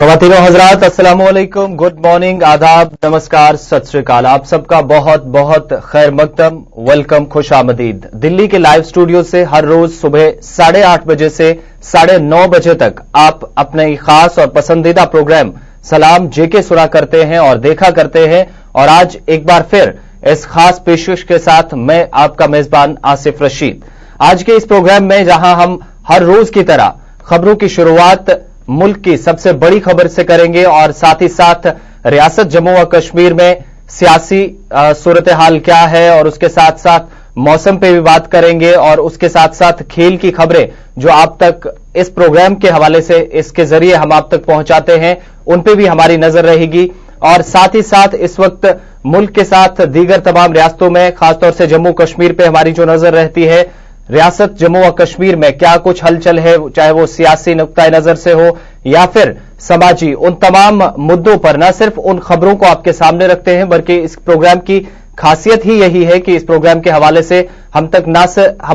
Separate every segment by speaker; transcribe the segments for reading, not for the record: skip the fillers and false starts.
Speaker 1: ख़वातीनो हज़रात, अस्सलामु अलैकुम, good morning, आदाब, नमस्कार, सत श्री अकाल। आप सबका बहुत बहुत खैर मकदम, वेलकम, खुश आमदीद। दिल्ली के लाइव स्टूडियो से हर रोज सुबह 8:30 बजे से 9:30 बजे तक आप अपने खास और पसंदीदा प्रोग्राम सलाम जेके सुना करते हैं और देखा करते हैं। और आज एक बार फिर इस खास पेशकश के साथ मैं आपका मेजबान आसिफ रशीद। आज के इस प्रोग्राम में जहां हम हर रोज की तरह खबरों की शुरुआत मुल्क की सबसे बड़ी खबर से करेंगे और साथ ही साथ रियासत जम्मू और कश्मीर में सियासी सूरत हाल क्या है और उसके साथ साथ मौसम पे भी बात करेंगे और उसके साथ साथ खेल की खबरें जो आप तक इस प्रोग्राम के हवाले से इसके जरिए हम आप तक पहुंचाते हैं उन पे भी हमारी नजर रहेगी। और साथ ही साथ इस वक्त मुल्क के साथ दीगर तमाम रियासतों में खासतौर से जम्मू कश्मीर पे हमारी जो नजर रहती है, रियासत जम्मू और कश्मीर में क्या कुछ हलचल है, चाहे वो सियासी नुक्ताए नजर से हो या फिर समाजी, उन तमाम मुद्दों पर न सिर्फ उन खबरों को आपके सामने रखते हैं बल्कि इस प्रोग्राम की खासियत ही यही है कि इस प्रोग्राम के हवाले से हम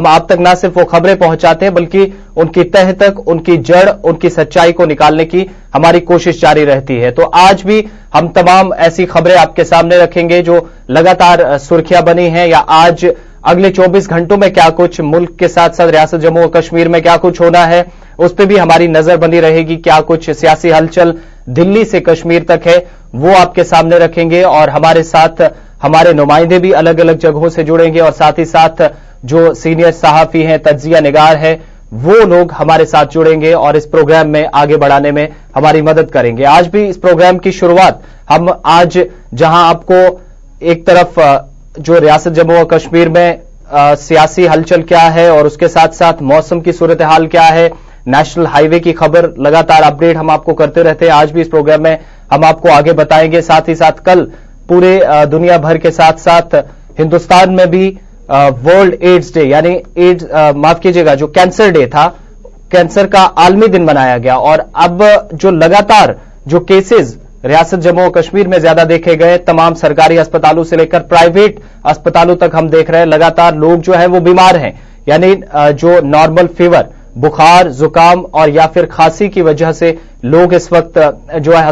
Speaker 1: आप तक न सिर्फ वो खबरें पहुंचाते हैं बल्कि उनकी तह तक, उनकी जड़, उनकी सच्चाई को निकालने की हमारी कोशिश जारी रहती है। तो आज भी हम तमाम ऐसी खबरें आपके सामने रखेंगे जो लगातार सुर्खियां बनी हैं या आज अगले 24 घंटों में क्या कुछ मुल्क के साथ साथ रियासत जम्मू और कश्मीर में क्या कुछ होना है उस पर भी हमारी नजर बनी रहेगी। क्या कुछ सियासी हलचल दिल्ली से कश्मीर तक है वो आपके सामने रखेंगे और हमारे साथ हमारे नुमाइंदे भी अलग अलग जगहों से जुड़ेंगे और साथ ही साथ जो सीनियर सहाफी हैं, तज्जिया निगार है, वो लोग हमारे साथ जुड़ेंगे और इस प्रोग्राम में आगे बढ़ाने में हमारी मदद करेंगे। आज भी इस प्रोग्राम की शुरुआत हम आज जहां आपको एक तरफ जो रियासत जम्मू और कश्मीर में सियासी हलचल क्या है और उसके साथ साथ मौसम की सूरत हाल क्या है, नेशनल हाईवे की खबर लगातार अपडेट हम आपको करते रहते हैं। आज भी इस प्रोग्राम में हम आपको आगे बताएंगे। साथ ही साथ कल पूरे दुनिया भर के साथ साथ हिंदुस्तान में भी वर्ल्ड एड्स डे यानी एड्स माफ कीजिएगा जो कैंसर डे था, कैंसर का आलमी दिन मनाया गया। और अब जो लगातार जो केसेस रियासत जम्मू और कश्मीर में ज्यादा देखे गए, तमाम सरकारी अस्पतालों से लेकर प्राइवेट अस्पतालों तक हम देख रहे हैं लगातार लोग जो है वो बीमार हैं। यानी जो नॉर्मल फीवर, बुखार, जुकाम और या फिर खांसी की वजह से लोग इस वक्त जो है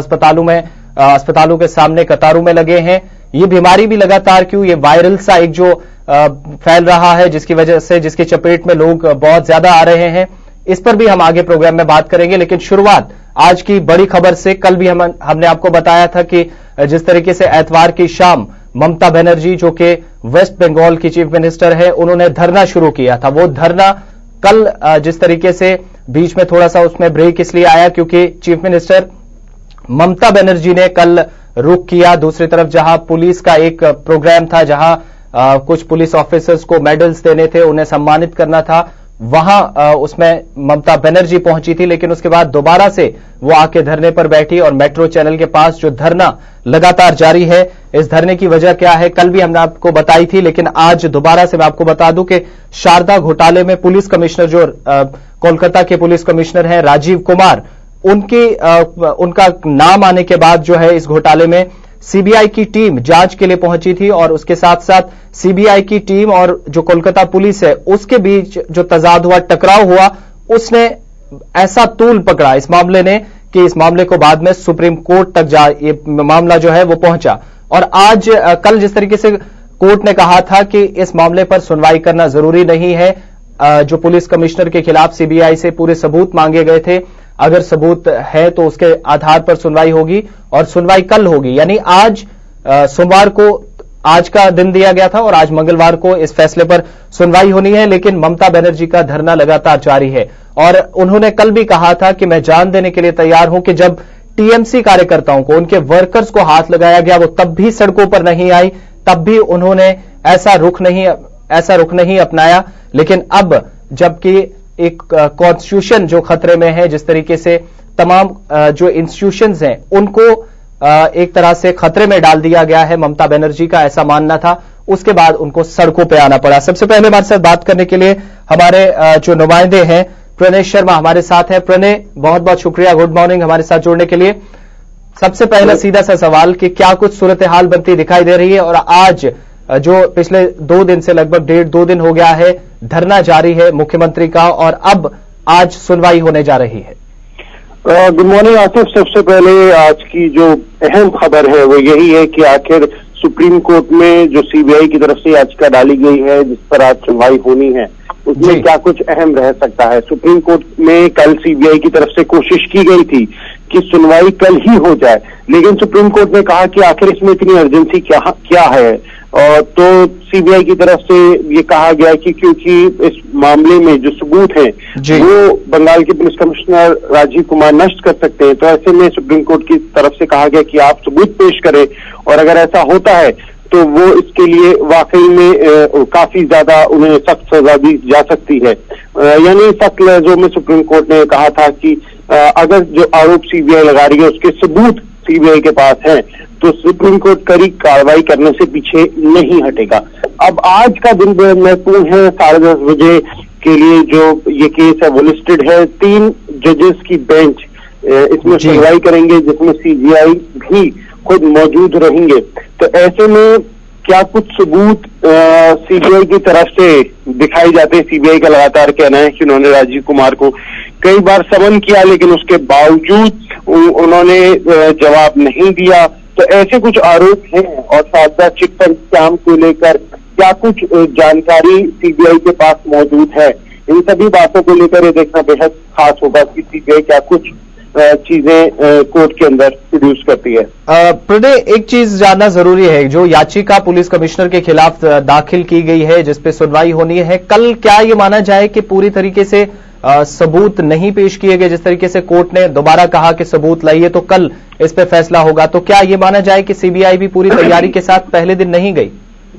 Speaker 1: अस्पतालों के सामने कतारों में लगे हैं। ये बीमारी भी लगातार क्यों, ये वायरल सा एक जो फैल रहा है जिसकी वजह से, जिसकी चपेट में लोग बहुत ज्यादा आ रहे हैं, इस पर भी हम आगे प्रोग्राम में बात करेंगे। लेकिन शुरुआत आज की बड़ी खबर से। कल भी हमने आपको बताया था कि जिस तरीके से एतवार की शाम ममता बनर्जी जो कि वेस्ट बंगाल की चीफ मिनिस्टर है, उन्होंने धरना शुरू किया था। वो धरना कल जिस तरीके से बीच में थोड़ा सा उसमें ब्रेक इसलिए आया क्योंकि चीफ मिनिस्टर ममता बनर्जी ने कल रुख किया दूसरी तरफ जहां पुलिस का एक प्रोग्राम था, जहां कुछ पुलिस ऑफिसर्स को मेडल्स देने थे, उन्हें सम्मानित करना था, वहां उसमें ममता बनर्जी पहुंची थी। लेकिन उसके बाद दोबारा से वो आके धरने पर बैठी और मेट्रो चैनल के पास जो धरना लगातार जारी है, इस धरने की वजह क्या है कल भी हमने आपको बताई थी। लेकिन आज दोबारा से मैं आपको बता दूं कि शारदा घोटाले में पुलिस कमिश्नर जो कोलकाता के पुलिस कमिश्नर हैं राजीव कुमार, उनका नाम आने के बाद जो है इस घोटाले में सीबीआई की टीम जांच के लिए पहुंची थी और उसके साथ साथ सीबीआई की टीम और जो कोलकाता पुलिस है उसके बीच जो तजाद हुआ, टकराव हुआ, उसने ऐसा तूल पकड़ा इस मामले ने कि इस मामले को बाद में सुप्रीम कोर्ट तक ये मामला जो है वो पहुंचा। और आज कल जिस तरीके से कोर्ट ने कहा था कि इस मामले पर सुनवाई करना जरूरी नहीं है, जो पुलिस कमिश्नर के खिलाफ सीबीआई से पूरे सबूत मांगे गए थे, अगर सबूत है तो उसके आधार पर सुनवाई होगी और सुनवाई कल होगी। यानी आज सोमवार को आज का दिन दिया गया था और आज मंगलवार को इस फैसले पर सुनवाई होनी है। लेकिन ममता बनर्जी का धरना लगातार जारी है और उन्होंने कल भी कहा था कि मैं जान देने के लिए तैयार हूं कि जब टीएमसी कार्यकर्ताओं को, उनके वर्कर्स को हाथ लगाया गया, वो तब भी सड़कों पर नहीं आई, तब भी उन्होंने ऐसा रुख नहीं अपनाया। लेकिन अब जबकि एक कॉन्स्टिट्यूशन जो खतरे में है, जिस तरीके से तमाम जो इंस्टीट्यूशंस हैं उनको एक तरह से खतरे में डाल दिया गया है, ममता बनर्जी का ऐसा मानना था, उसके बाद उनको सड़कों पर आना पड़ा। सबसे पहले हमारे साथ बात करने के लिए हमारे जो नुमाइंदे हैं प्रणय शर्मा हमारे साथ हैं। प्रणय, बहुत बहुत शुक्रिया, गुड मॉर्निंग, हमारे साथ जुड़ने के लिए। सबसे पहला सीधा सा सवाल कि क्या कुछ सूरत हाल बनती दिखाई दे रही है और आज जो पिछले 2 दिन से लगभग 1.5-2 दिन हो गया है धरना जारी है मुख्यमंत्री का और अब आज सुनवाई होने जा रही है।
Speaker 2: Good morning Asif. सबसे पहले आज की जो अहम खबर है वो यही है कि आखिर सुप्रीम कोर्ट में जो सीबीआई की तरफ से याचिका डाली गई है जिस पर आज सुनवाई होनी है उसमें क्या कुछ अहम रह सकता है। सुप्रीम कोर्ट में कल सीबीआई की तरफ से कोशिश की गई थी कि सुनवाई कल ही हो जाए, लेकिन सुप्रीम कोर्ट ने कहा कि आखिर इसमें इतनी अर्जेंसी क्या है। तो सीबीआई की तरफ से ये कहा गया कि क्योंकि इस मामले में जो सबूत हैं वो बंगाल के पुलिस कमिश्नर राजीव कुमार नष्ट कर सकते हैं, तो ऐसे में सुप्रीम कोर्ट की तरफ से कहा गया कि आप सबूत पेश करें और अगर ऐसा होता है तो वो इसके लिए वाकई में काफी ज्यादा उन्हें सख्त सजा दी जा सकती है। यानी सख्त लहजों में सुप्रीम कोर्ट ने कहा था कि अगर जो आरोप सीबीआई लगा रही है उसके सबूत सीबीआई के पास हैं तो सुप्रीम कोर्ट कड़ी कार्रवाई करने से पीछे नहीं हटेगा। अब आज का दिन महत्वपूर्ण है। 10:30 बजे के लिए जो ये केस है वो लिस्टेड है। 3 जजेस की बेंच इसमें सुनवाई करेंगे जिसमें सीबीआई भी खुद मौजूद रहेंगे। तो ऐसे में क्या कुछ सबूत सीबीआई की तरफ से दिखाई जाते हैं। सीबीआई का लगातार कहना है कि उन्होंने राजीव कुमार को कई बार समन किया लेकिन उसके बावजूद उन्होंने जवाब नहीं दिया। तो ऐसे कुछ आरोप हैं और शारदा चिटफंड स्कैम को लेकर क्या कुछ जानकारी सीबीआई के पास मौजूद है। इन सभी बातों को लेकर ये देखना बेहद खास होगा कि सीबीआई क्या कुछ चीजें कोर्ट के अंदर प्रोड्यूस करती है।
Speaker 1: प्रणय, एक चीज जानना जरूरी है, जो याचिका पुलिस कमिश्नर के खिलाफ दाखिल की गई है जिसपे सुनवाई होनी है कल, क्या ये माना जाए कि पूरी तरीके से सबूत नहीं पेश किए गए? जिस तरीके से कोर्ट ने दोबारा कहा कि सबूत लाइए तो कल इस पे फैसला होगा, तो क्या ये माना जाए कि सीबीआई भी पूरी तैयारी के साथ पहले दिन नहीं गई?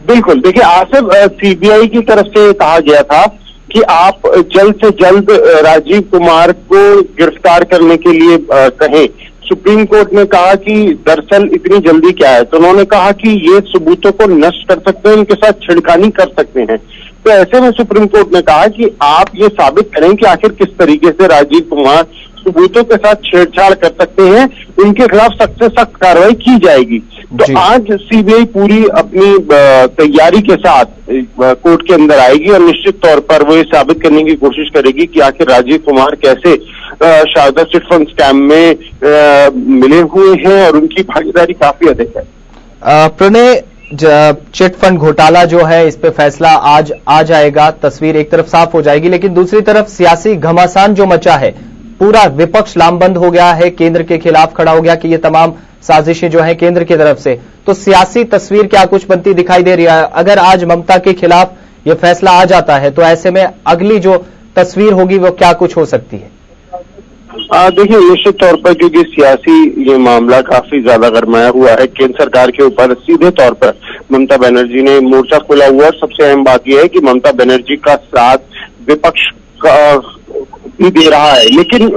Speaker 2: बिल्कुल। देखिए आसिफ, सीबीआई की तरफ से कहा गया था कि आप जल्द से जल्द राजीव कुमार को गिरफ्तार करने के लिए कहें। सुप्रीम कोर्ट ने कहा कि दरअसल इतनी जल्दी क्या है, तो उन्होंने कहा कि ये सबूतों को नष्ट कर सकते हैं, उनके साथ छिड़खानी कर सकते हैं। तो ऐसे में सुप्रीम कोर्ट ने कहा कि आप ये साबित करें कि आखिर किस तरीके से राजीव कुमार सबूतों के साथ छेड़छाड़ कर सकते हैं, उनके खिलाफ सख्त से सख्त कार्रवाई की जाएगी। तो आज सीबीआई पूरी अपनी तैयारी के साथ कोर्ट के अंदर आएगी और निश्चित तौर पर वो ये साबित करने की कोशिश करेगी कि आखिर राजीव कुमार कैसे शारदा चिटफंड स्कैम में मिले हुए हैं और उनकी भागीदारी काफी अधिक है।
Speaker 1: प्रणय, चिटफंड घोटाला जो है इस पे फैसला आज आ जाएगा, तस्वीर एक तरफ साफ हो जाएगी, लेकिन दूसरी तरफ सियासी घमासान जो मचा है, पूरा विपक्ष लामबंद हो गया है, केंद्र के खिलाफ खड़ा हो गया कि ये तमाम साजिशें जो हैं केंद्र की तरफ से। तो सियासी तस्वीर क्या कुछ बनती दिखाई दे रही है? अगर आज ममता के खिलाफ ये फैसला आ जाता है तो ऐसे में अगली जो तस्वीर होगी वो क्या कुछ हो सकती है?
Speaker 2: देखिए निश्चित तौर पर क्योंकि सियासी ये मामला काफी ज्यादा गरमाया हुआ है, केंद्र सरकार के ऊपर सीधे तौर पर ममता बनर्जी ने मोर्चा खोला हुआ है। सबसे अहम बात यह है कि ममता बनर्जी का साथ विपक्ष का भी दे रहा है, लेकिन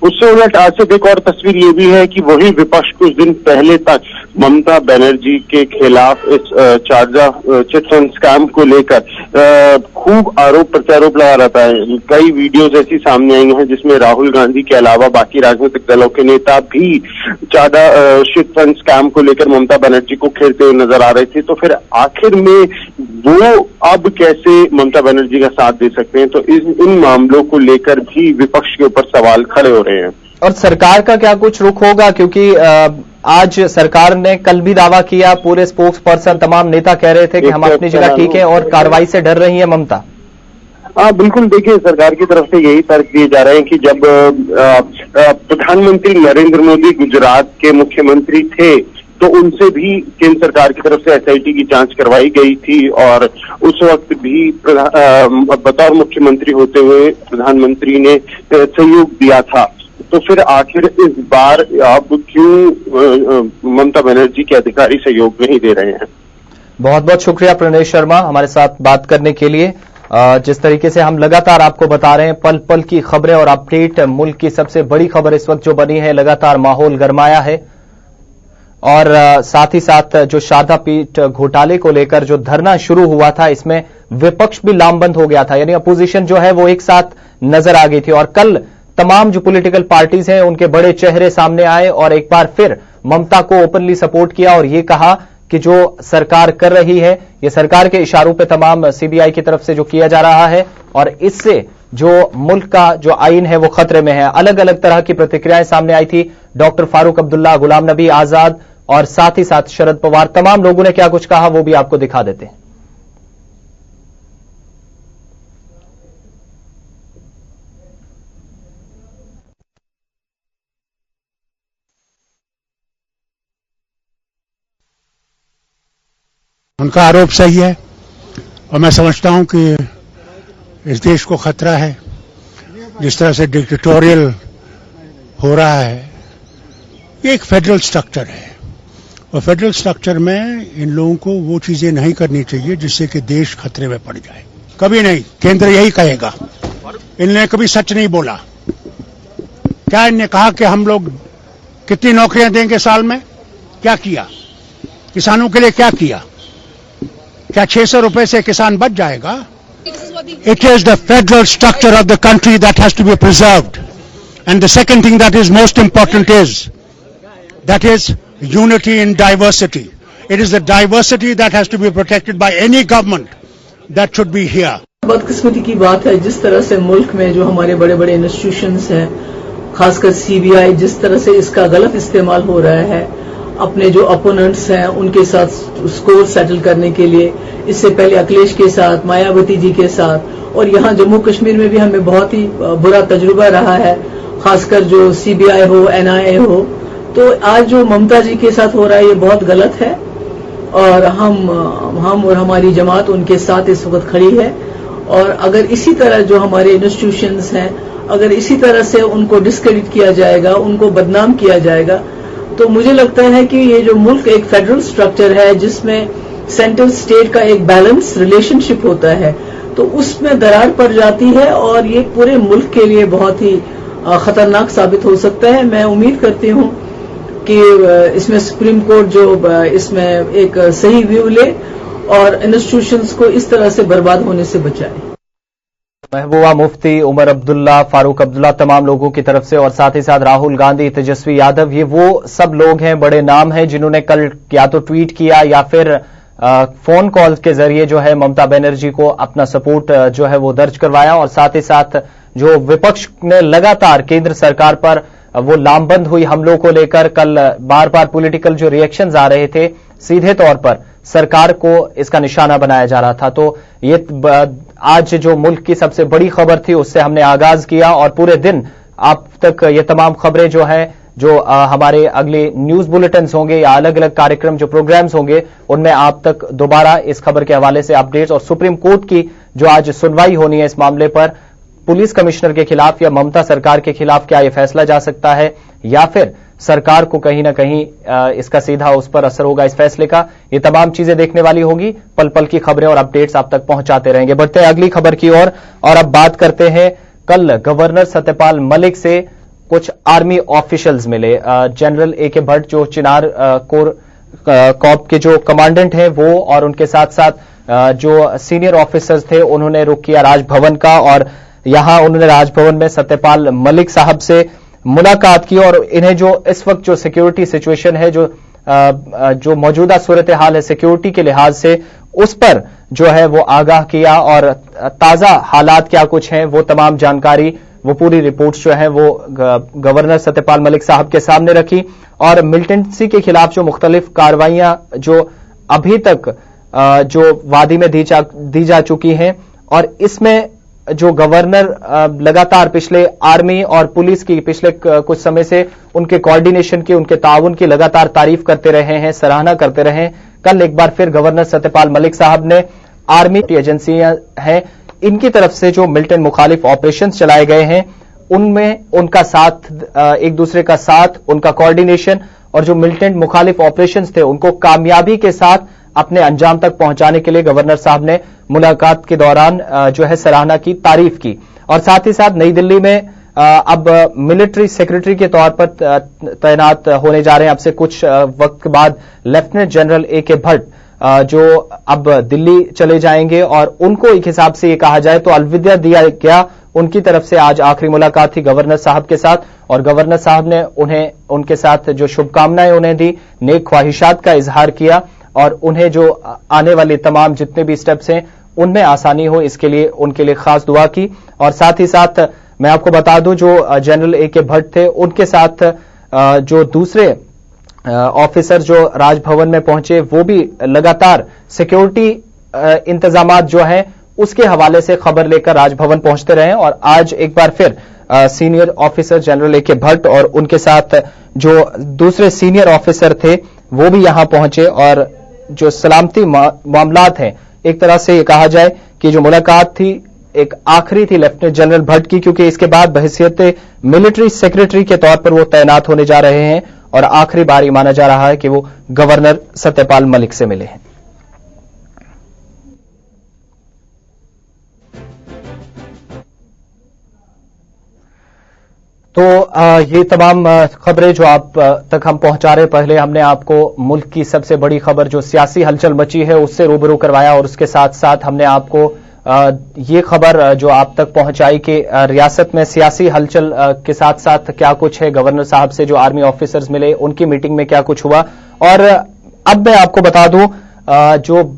Speaker 2: उससे उलट आज से एक और तस्वीर ये भी है कि वही विपक्ष कुछ दिन पहले तक ममता बनर्जी के खिलाफ इस शारदा चिटफंड स्कैम को लेकर खूब आरोप प्रत्यारोप लगा रहा था। कई वीडियोज ऐसी सामने आई हैं जिसमें राहुल गांधी के अलावा बाकी राजनीतिक दलों के नेता भी शारदा चिटफंड स्कैम को लेकर ममता बनर्जी को घेरते हुए नजर आ रहे थे। तो फिर आखिर में वो अब कैसे ममता बनर्जी का साथ दे सकते हैं? तो इन मामलों को लेकर भी विपक्ष के ऊपर सवाल खड़े हो रहे हैं।
Speaker 1: और सरकार का क्या कुछ रुख होगा? क्योंकि आज सरकार ने कल भी दावा किया, पूरे स्पोक्स पर्सन तमाम नेता कह रहे थे कि हम अपनी जगह ठीक है और कार्रवाई से डर रही है ममता।
Speaker 2: हाँ बिल्कुल। देखिए सरकार की तरफ से यही तर्क दिए जा रहे हैं कि जब प्रधानमंत्री नरेंद्र मोदी गुजरात के मुख्यमंत्री थे तो उनसे भी केंद्र सरकार की तरफ से एसआईटी की जांच करवाई गई थी और उस वक्त भी बतौर मुख्यमंत्री होते हुए प्रधानमंत्री ने सहयोग दिया था। तो फिर आखिर इस बार अब क्यों ममता बनर्जी के अधिकारी सहयोग नहीं दे रहे हैं?
Speaker 1: बहुत बहुत शुक्रिया प्रणय शर्मा हमारे साथ बात करने के लिए। जिस तरीके से हम लगातार आपको बता रहे हैं पल पल की खबरें और अपडेट, मुल्क की सबसे बड़ी खबर इस वक्त जो बनी है, लगातार माहौल गरमाया है और साथ ही साथ जो शारदा पीठ घोटाले को लेकर जो धरना शुरू हुआ था इसमें विपक्ष भी लामबंद हो गया था, यानी अपोजिशन जो है वो एक साथ नजर आ गई थी। और कल तमाम जो पॉलिटिकल पार्टीज हैं उनके बड़े चेहरे सामने आए और एक बार फिर ममता को ओपनली सपोर्ट किया और ये कहा कि जो सरकार कर रही है ये सरकार के इशारों पे तमाम सीबीआई की तरफ से जो किया जा रहा है और इससे जो मुल्क का जो आइन है वो खतरे में है। अलग अलग तरह की प्रतिक्रियाएं सामने आई थी। डॉक्टर फारूक अब्दुल्ला, गुलाम नबी आजाद और साथ ही साथ शरद पवार, तमाम लोगों ने क्या कुछ कहा वो भी आपको दिखा देते हैं।
Speaker 3: उनका आरोप सही है और मैं समझता हूं कि इस देश को खतरा है। जिस तरह से डिक्टेटोरियल हो रहा है, ये एक फेडरल स्ट्रक्चर है और फेडरल स्ट्रक्चर में इन लोगों को वो चीजें नहीं करनी चाहिए जिससे कि देश खतरे में पड़ जाए। कभी नहीं। केंद्र यही कहेगा। इनने कभी सच नहीं बोला। क्या इनने कहा कि हम लोग कितनी नौकरियां देंगे साल में? क्या किया? किसानों के लिए क्या किया? क्या 600 रुपए से किसान बच जाएगा? It is the federal structure of the country that has to be preserved. And the second thing that is most important is unity in diversity. It is the diversity that has to be protected by any government that should be here.
Speaker 4: बदकिस्मती की बात है जिस तरह से मुल्क में जो हमारे बड़े बड़े इंस्टीट्यूशंस हैं, खासकर सीबीआई, जिस तरह से इसका गलत इस्तेमाल हो रहा है अपने जो अपोनेंट्स हैं उनके साथ स्कोर सेटल करने के लिए। इससे पहले अखिलेश के साथ, मायावती जी के साथ, और यहाँ जम्मू कश्मीर में भी हमें बहुत ही बुरा तजुर्बा रहा है, खासकर जो सीबीआई हो, एनआईए हो। तो आज जो ममता जी के साथ हो रहा है ये बहुत गलत है और हम और हमारी जमात उनके साथ इस वक्त खड़ी है। और अगर इसी तरह जो हमारे इंस्टीट्यूशंस हैं, अगर इसी तरह से उनको डिस्क्रेडिट किया जाएगा, उनको बदनाम किया जाएगा, तो मुझे लगता है कि ये जो मुल्क एक फेडरल स्ट्रक्चर है जिसमें सेंट्रल स्टेट का एक बैलेंस रिलेशनशिप होता है, तो उसमें दरार पड़ जाती है और ये पूरे मुल्क के लिए बहुत ही खतरनाक साबित हो सकता है। मैं उम्मीद करती हूं कि इसमें सुप्रीम कोर्ट जो इसमें एक सही व्यू ले और इंस्टीट्यूशंस को इस तरह से बर्बाद होने से बचाए।
Speaker 1: महबूबा मुफ्ती, उमर अब्दुल्ला, फारूक अब्दुल्ला, तमाम लोगों की तरफ से, और साथ ही साथ राहुल गांधी, तेजस्वी यादव, ये वो सब लोग हैं, बड़े नाम हैं जिन्होंने कल या तो ट्वीट किया या फिर फोन कॉल के जरिए जो है ममता बनर्जी को अपना सपोर्ट जो है वो दर्ज करवाया। और साथ ही साथ जो विपक्ष ने लगातार केंद्र सरकार पर वो लामबंद हुई हमलों को लेकर कल बार बार पॉलिटिकल जो रिएक्शंस आ रहे थे, सीधे तौर पर सरकार को इसका निशाना बनाया जा रहा था। तो ये आज जो मुल्क की सबसे बड़ी खबर थी उससे हमने आगाज किया और पूरे दिन आप तक ये तमाम खबरें जो है जो हमारे अगले न्यूज बुलेटिन्स होंगे या अलग अलग कार्यक्रम जो प्रोग्राम्स होंगे उनमें आप तक दोबारा इस खबर के हवाले से अपडेट्स और सुप्रीम कोर्ट की जो आज सुनवाई होनी है इस मामले पर पुलिस कमिश्नर के खिलाफ या ममता सरकार के खिलाफ, क्या यह फैसला जा सकता है या फिर सरकार को कहीं ना कहीं इसका सीधा उस पर असर होगा इस फैसले का, ये तमाम चीजें देखने वाली होगी। पल पल की खबरें और अपडेट्स आप तक पहुंचाते रहेंगे। बढ़ते हैं अगली खबर की ओर और अब बात करते हैं कल गवर्नर सत्यपाल मलिक से कुछ आर्मी ऑफिशियल्स मिले। General A K. K Bhatt Chinar core corp के जो कमांडेंट हैं वो और उनके साथ साथ जो सीनियर ऑफिसर्स थे उन्होंने रुख किया राजभवन का और यहां उन्होंने राजभवन में सत्यपाल मलिक साहब से मुलाकात की और इन्हें जो इस वक्त जो सिक्योरिटी सिचुएशन है, जो मौजूदा सूरत हाल है सिक्योरिटी के लिहाज से, उस पर जो है वो आगाह किया और ताजा हालात क्या कुछ हैं वो तमाम जानकारी, वो पूरी रिपोर्ट्स जो है वो गवर्नर सत्यपाल मलिक साहब के सामने रखी और मिलिटेंसी के खिलाफ जो मुख्तलिफ कार्रवाइयां जो अभी तक जो वादी में दी जा चुकी हैं और इसमें जो गवर्नर लगातार पिछले आर्मी और पुलिस की पिछले कुछ समय से उनके कोऑर्डिनेशन की, उनके ताउन की लगातार तारीफ करते रहे हैं, सराहना करते रहे हैं। कल एक बार फिर गवर्नर सत्यपाल मलिक साहब ने आर्मी एजेंसियां हैं इनकी तरफ से जो मिलिटेंट मुखालिफ ऑपरेशंस चलाए गए हैं उनमें उनका साथ, एक दूसरे का साथ, उनका कोऑर्डिनेशन और जो मिलिटेंट मुखालिफ ऑपरेशंस थे उनको कामयाबी के साथ अपने अंजाम तक पहुंचाने के लिए गवर्नर साहब ने मुलाकात के दौरान जो है सराहना की, तारीफ की। और साथ ही साथ नई दिल्ली में अब मिलिट्री सेक्रेटरी के तौर पर तैनात होने जा रहे हैं अब से कुछ वक्त बाद लेफ्टिनेंट जनरल ए.के. भट्ट जो अब दिल्ली चले जाएंगे और उनको एक हिसाब से ये कहा जाए तो अलविदा दिया गया। उनकी तरफ से आज आखिरी मुलाकात थी गवर्नर साहब के साथ और गवर्नर साहब ने उन्हें उनके साथ जो शुभकामनाएं उन्हें दी, नेक ख्वाहिशात का इजहार किया और उन्हें जो आने वाले तमाम जितने भी स्टेप्स हैं उनमें आसानी हो, इसके लिए उनके लिए खास दुआ की। और साथ ही साथ मैं आपको बता दूं, जो जनरल ए.के. भट्ट थे, उनके साथ जो दूसरे ऑफिसर जो राजभवन में पहुंचे, वो भी लगातार सिक्योरिटी इंतजामात जो हैं उसके हवाले से खबर लेकर राजभवन पहुंचते रहे। और आज एक बार फिर senior officer general A K. Bhatt और उनके साथ जो दूसरे सीनियर ऑफिसर थे वो भी यहां पहुंचे। और जो सलामती मामलात हैं, एक तरह से ये कहा जाए कि जो मुलाकात थी एक आखिरी थी लेफ्टिनेंट जनरल भट्ट की, क्योंकि इसके बाद बहैसियत मिलिट्री सेक्रेटरी के तौर पर वो तैनात होने जा रहे हैं और आखिरी बार ये माना जा रहा है कि वो गवर्नर सत्यपाल मलिक से मिले हैं। तो ये तमाम खबरें जो आप तक हम पहुंचा रहे, पहले हमने आपको मुल्क की सबसे बड़ी खबर जो सियासी हलचल मची है उससे रूबरू करवाया, और उसके साथ साथ हमने आपको ये खबर जो आप तक पहुंचाई कि रियासत में सियासी हलचल के साथ साथ क्या कुछ है, गवर्नर साहब से जो आर्मी ऑफिसर्स मिले उनकी मीटिंग में क्या कुछ हुआ। और अब मैं आपको बता दूं, जो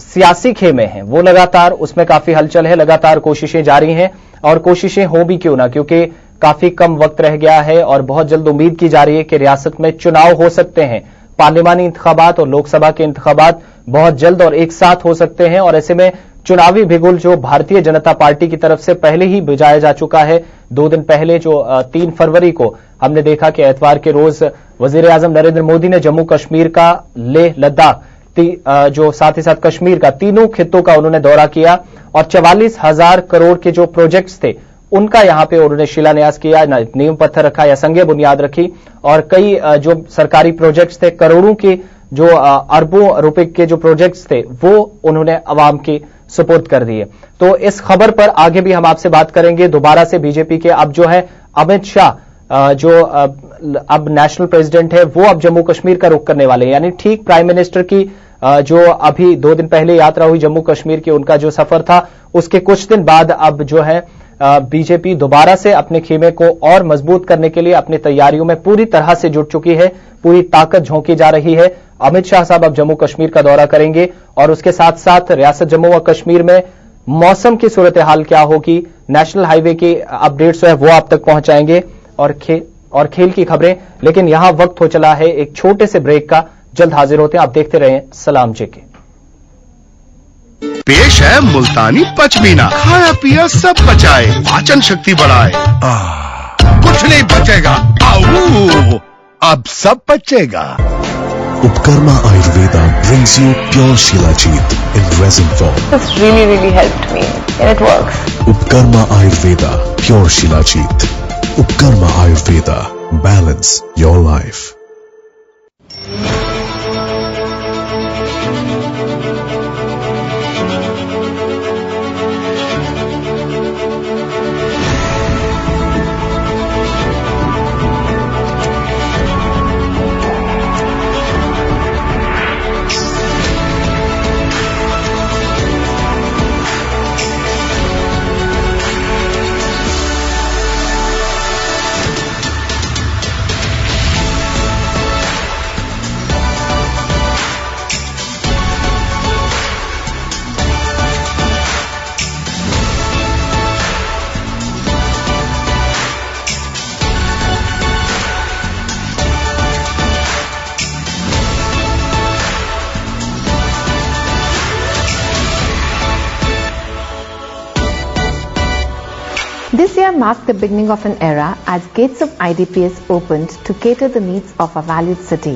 Speaker 1: सियासी खेमे हैं वो लगातार उसमें काफी हलचल है, लगातार कोशिशें जारी हैं, और कोशिशें हो भी क्यों ना, क्योंकि काफी कम वक्त रह गया है और बहुत जल्द उम्मीद की जा रही है कि रियासत में चुनाव हो सकते हैं। पार्लिमानी इंतखाबात और लोकसभा के इंतखाबात बहुत जल्द और एक साथ हो सकते हैं, और ऐसे में चुनावी बिगुल जो भारतीय जनता पार्टी की तरफ से पहले ही बजाया जा चुका है। 2 दिन पहले जो 3 फरवरी को हमने देखा कि एतवार के रोज वजीर आजम नरेंद्र मोदी ने जम्मू कश्मीर का, लेह लद्दाख, जो साथ ही साथ कश्मीर का, तीनों खित्तों का उन्होंने दौरा किया और 44,000 करोड़ के जो प्रोजेक्ट्स थे उनका यहां पे उन्होंने शिलान्यास किया, नींव पत्थर रखा या संगे बुनियाद रखी। और कई जो सरकारी प्रोजेक्ट्स थे, करोड़ों के जो अरबों रुपए के जो प्रोजेक्ट्स थे वो उन्होंने अवाम की सुपुर्द कर दिए। तो इस खबर पर आगे भी हम आपसे बात करेंगे। दोबारा से बीजेपी के अब जो है अमित शाह, जो अब नेशनल प्रेसिडेंट है, वो अब जम्मू कश्मीर का रुख करने वाले हैं, यानी ठीक प्राइम मिनिस्टर की जो अभी 2 दिन पहले यात्रा हुई जम्मू कश्मीर की, उनका जो सफर था उसके कुछ दिन बाद अब जो है बीजेपी दोबारा से अपने खेमे को और मजबूत करने के लिए अपनी तैयारियों में पूरी तरह से जुट चुकी है, पूरी ताकत झोंकी जा रही है। अमित शाह साहब अब जम्मू कश्मीर का दौरा करेंगे और उसके साथ साथ रियासत जम्मू व कश्मीर में मौसम की सूरत हाल क्या होगी, नेशनल हाईवे की अपडेट्स है वो आप तक पहुंचाएंगे, और खेल की खबरें। लेकिन यहां वक्त हो चला है एक छोटे से ब्रेक का, जल्द हाजिर होते हैं। आप देखते रहें सलाम जेके।
Speaker 5: पेश है मुल्तानी पचमीना, खाया पिया सब बचाए, पाचन शक्ति बढ़ाए, कुछ नहीं बचेगा, आऊ अब सब बचेगा।
Speaker 6: Upkarma Ayurveda brings you pure Shilajit in resin form.
Speaker 7: This really helped me and it works.
Speaker 6: Upkarma Ayurveda, pure Shilajit. Upkarma Ayurveda, balance your life.
Speaker 7: This year marked the beginning of an era as gates of IDPS opened to cater the needs of our valued city.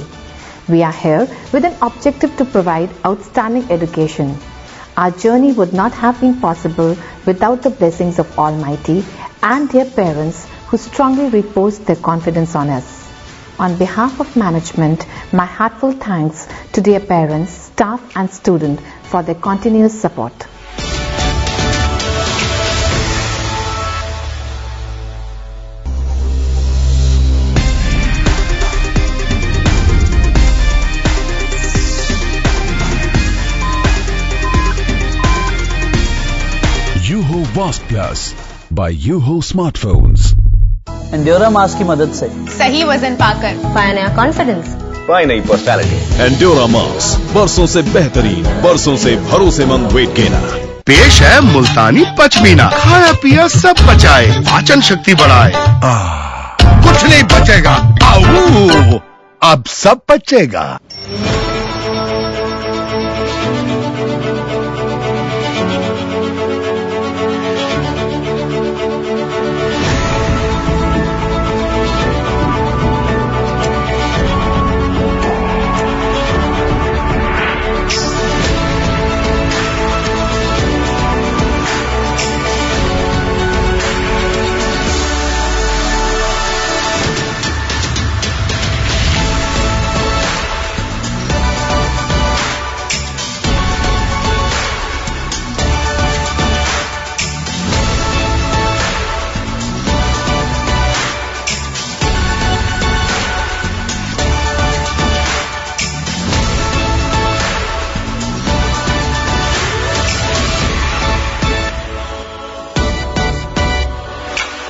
Speaker 7: We are here with an objective to provide outstanding education. Our journey would not have been possible without the blessings of Almighty and dear parents who strongly reposed their confidence on us. On behalf of management, my heartfelt thanks to dear parents, staff and students for their continuous support.
Speaker 6: Yuho Vast Plus by Yuho Smartphones.
Speaker 8: Endura mass की मदद से
Speaker 9: सही वजन पाकर
Speaker 10: पाया नया confidence,
Speaker 8: by नई personality.
Speaker 6: Endura mass, बरसों से बेहतरीन, बरसों से भरोसेमंद वेट गेनर।
Speaker 5: पेश है मुल्तानी पचमीना, खाया पिया सब बचाए, पाचन शक्ति बढ़ाए। कुछ नहीं बचेगा, आऊ अब सब बचेगा।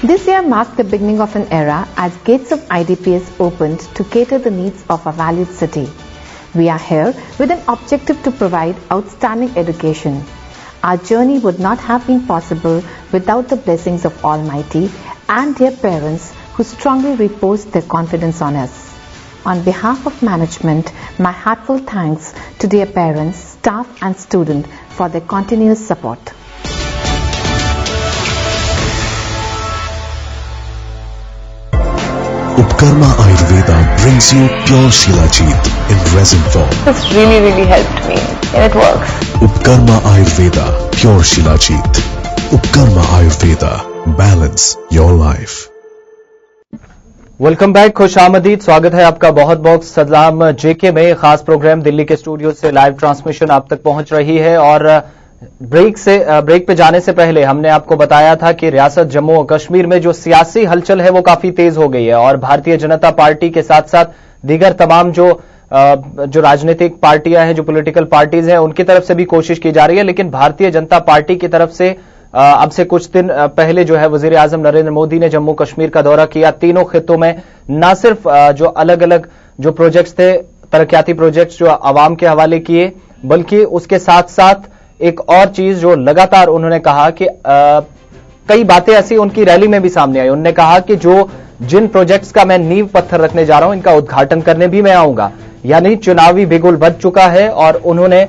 Speaker 7: This year marked the beginning of an era as gates of IDPS opened to cater the needs of our valued city. We are here with an objective to provide outstanding education. Our journey would not have been possible without the blessings of Almighty and their parents who strongly reposed their confidence on us. On behalf of management, my heartfelt thanks to their parents, staff and students for their continuous support.
Speaker 6: Upkarma Ayurveda brings you pure Shilajit in resin form.
Speaker 9: This really helped me and it works.
Speaker 6: Upkarma Ayurveda, pure Shilajit. Upkarma Ayurveda, balance your life.
Speaker 1: Welcome back, खुशामदीद, स्वागत है आपका बहुत बहुत सलाम जेके में। खास programme Delhi के स्टूडियो से लाइव ट्रांसमिशन आप तक पहुंच रही है और ब्रेक पे जाने से पहले हमने आपको बताया था कि रियासत जम्मू और कश्मीर में जो सियासी हलचल है वो काफी तेज हो गई है और भारतीय जनता पार्टी के साथ साथ दीगर तमाम जो राजनीतिक पार्टियां हैं, जो पॉलिटिकल पार्टीज हैं, उनकी तरफ से भी कोशिश की जा रही है। लेकिन भारतीय जनता पार्टी की तरफ से अब से कुछ दिन पहले जो है वजीर आजम नरेंद्र मोदी ने जम्मू कश्मीर का दौरा किया। तीनों खित्तों में न सिर्फ जो अलग अलग जो प्रोजेक्ट्स थे, तरक्याती प्रोजेक्ट्स जो आवाम के हवाले किए, बल्कि उसके साथ साथ एक और चीज जो लगातार उन्होंने कहा कि कई बातें ऐसी उनकी रैली में भी सामने आई। उन्होंने कहा कि जिन प्रोजेक्ट्स का मैं नींव पत्थर रखने जा रहा हूं, इनका उद्घाटन करने भी मैं आऊंगा। यानी चुनावी बिगुल बज चुका है और उन्होंने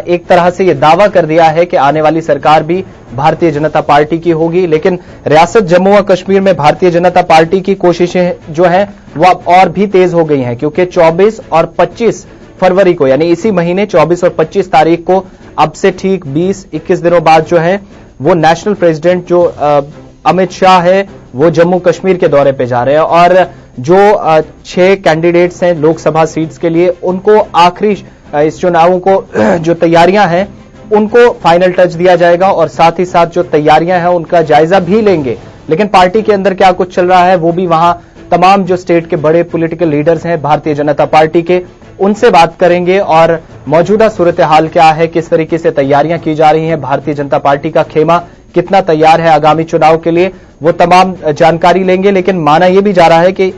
Speaker 1: एक तरह से यह दावा कर दिया है कि आने वाली सरकार भी भारतीय जनता पार्टी की होगी। लेकिन रियासत जम्मू और कश्मीर में भारतीय जनता पार्टी की कोशिशें जो हैं वो अब और भी तेज हो गई हैं, क्योंकि 24 और 25 फरवरी को, यानी इसी महीने 24 और 25 तारीख को, अब से ठीक 20-21 दिनों बाद जो है वो नेशनल प्रेसिडेंट जो अमित शाह है वो जम्मू कश्मीर के दौरे पे जा रहे हैं और जो 6 कैंडिडेट्स हैं लोकसभा सीट्स के लिए, उनको आखिरी इस चुनावों को जो तैयारियां हैं उनको फाइनल टच दिया जाएगा और साथ ही साथ जो तैयारियां हैं उनका जायजा भी लेंगे। लेकिन पार्टी के अंदर क्या कुछ चल रहा है वो भी वहां तमाम जो स्टेट के बड़े पॉलिटिकल लीडर्स हैं भारतीय जनता पार्टी के, उनसे बात करेंगे और मौजूदा सूरत हाल क्या है, किस तरीके से तैयारियां की जा रही हैं, भारतीय जनता पार्टी का खेमा कितना तैयार है आगामी चुनाव के लिए, वो तमाम जानकारी लेंगे। लेकिन माना यह भी जा रहा है कि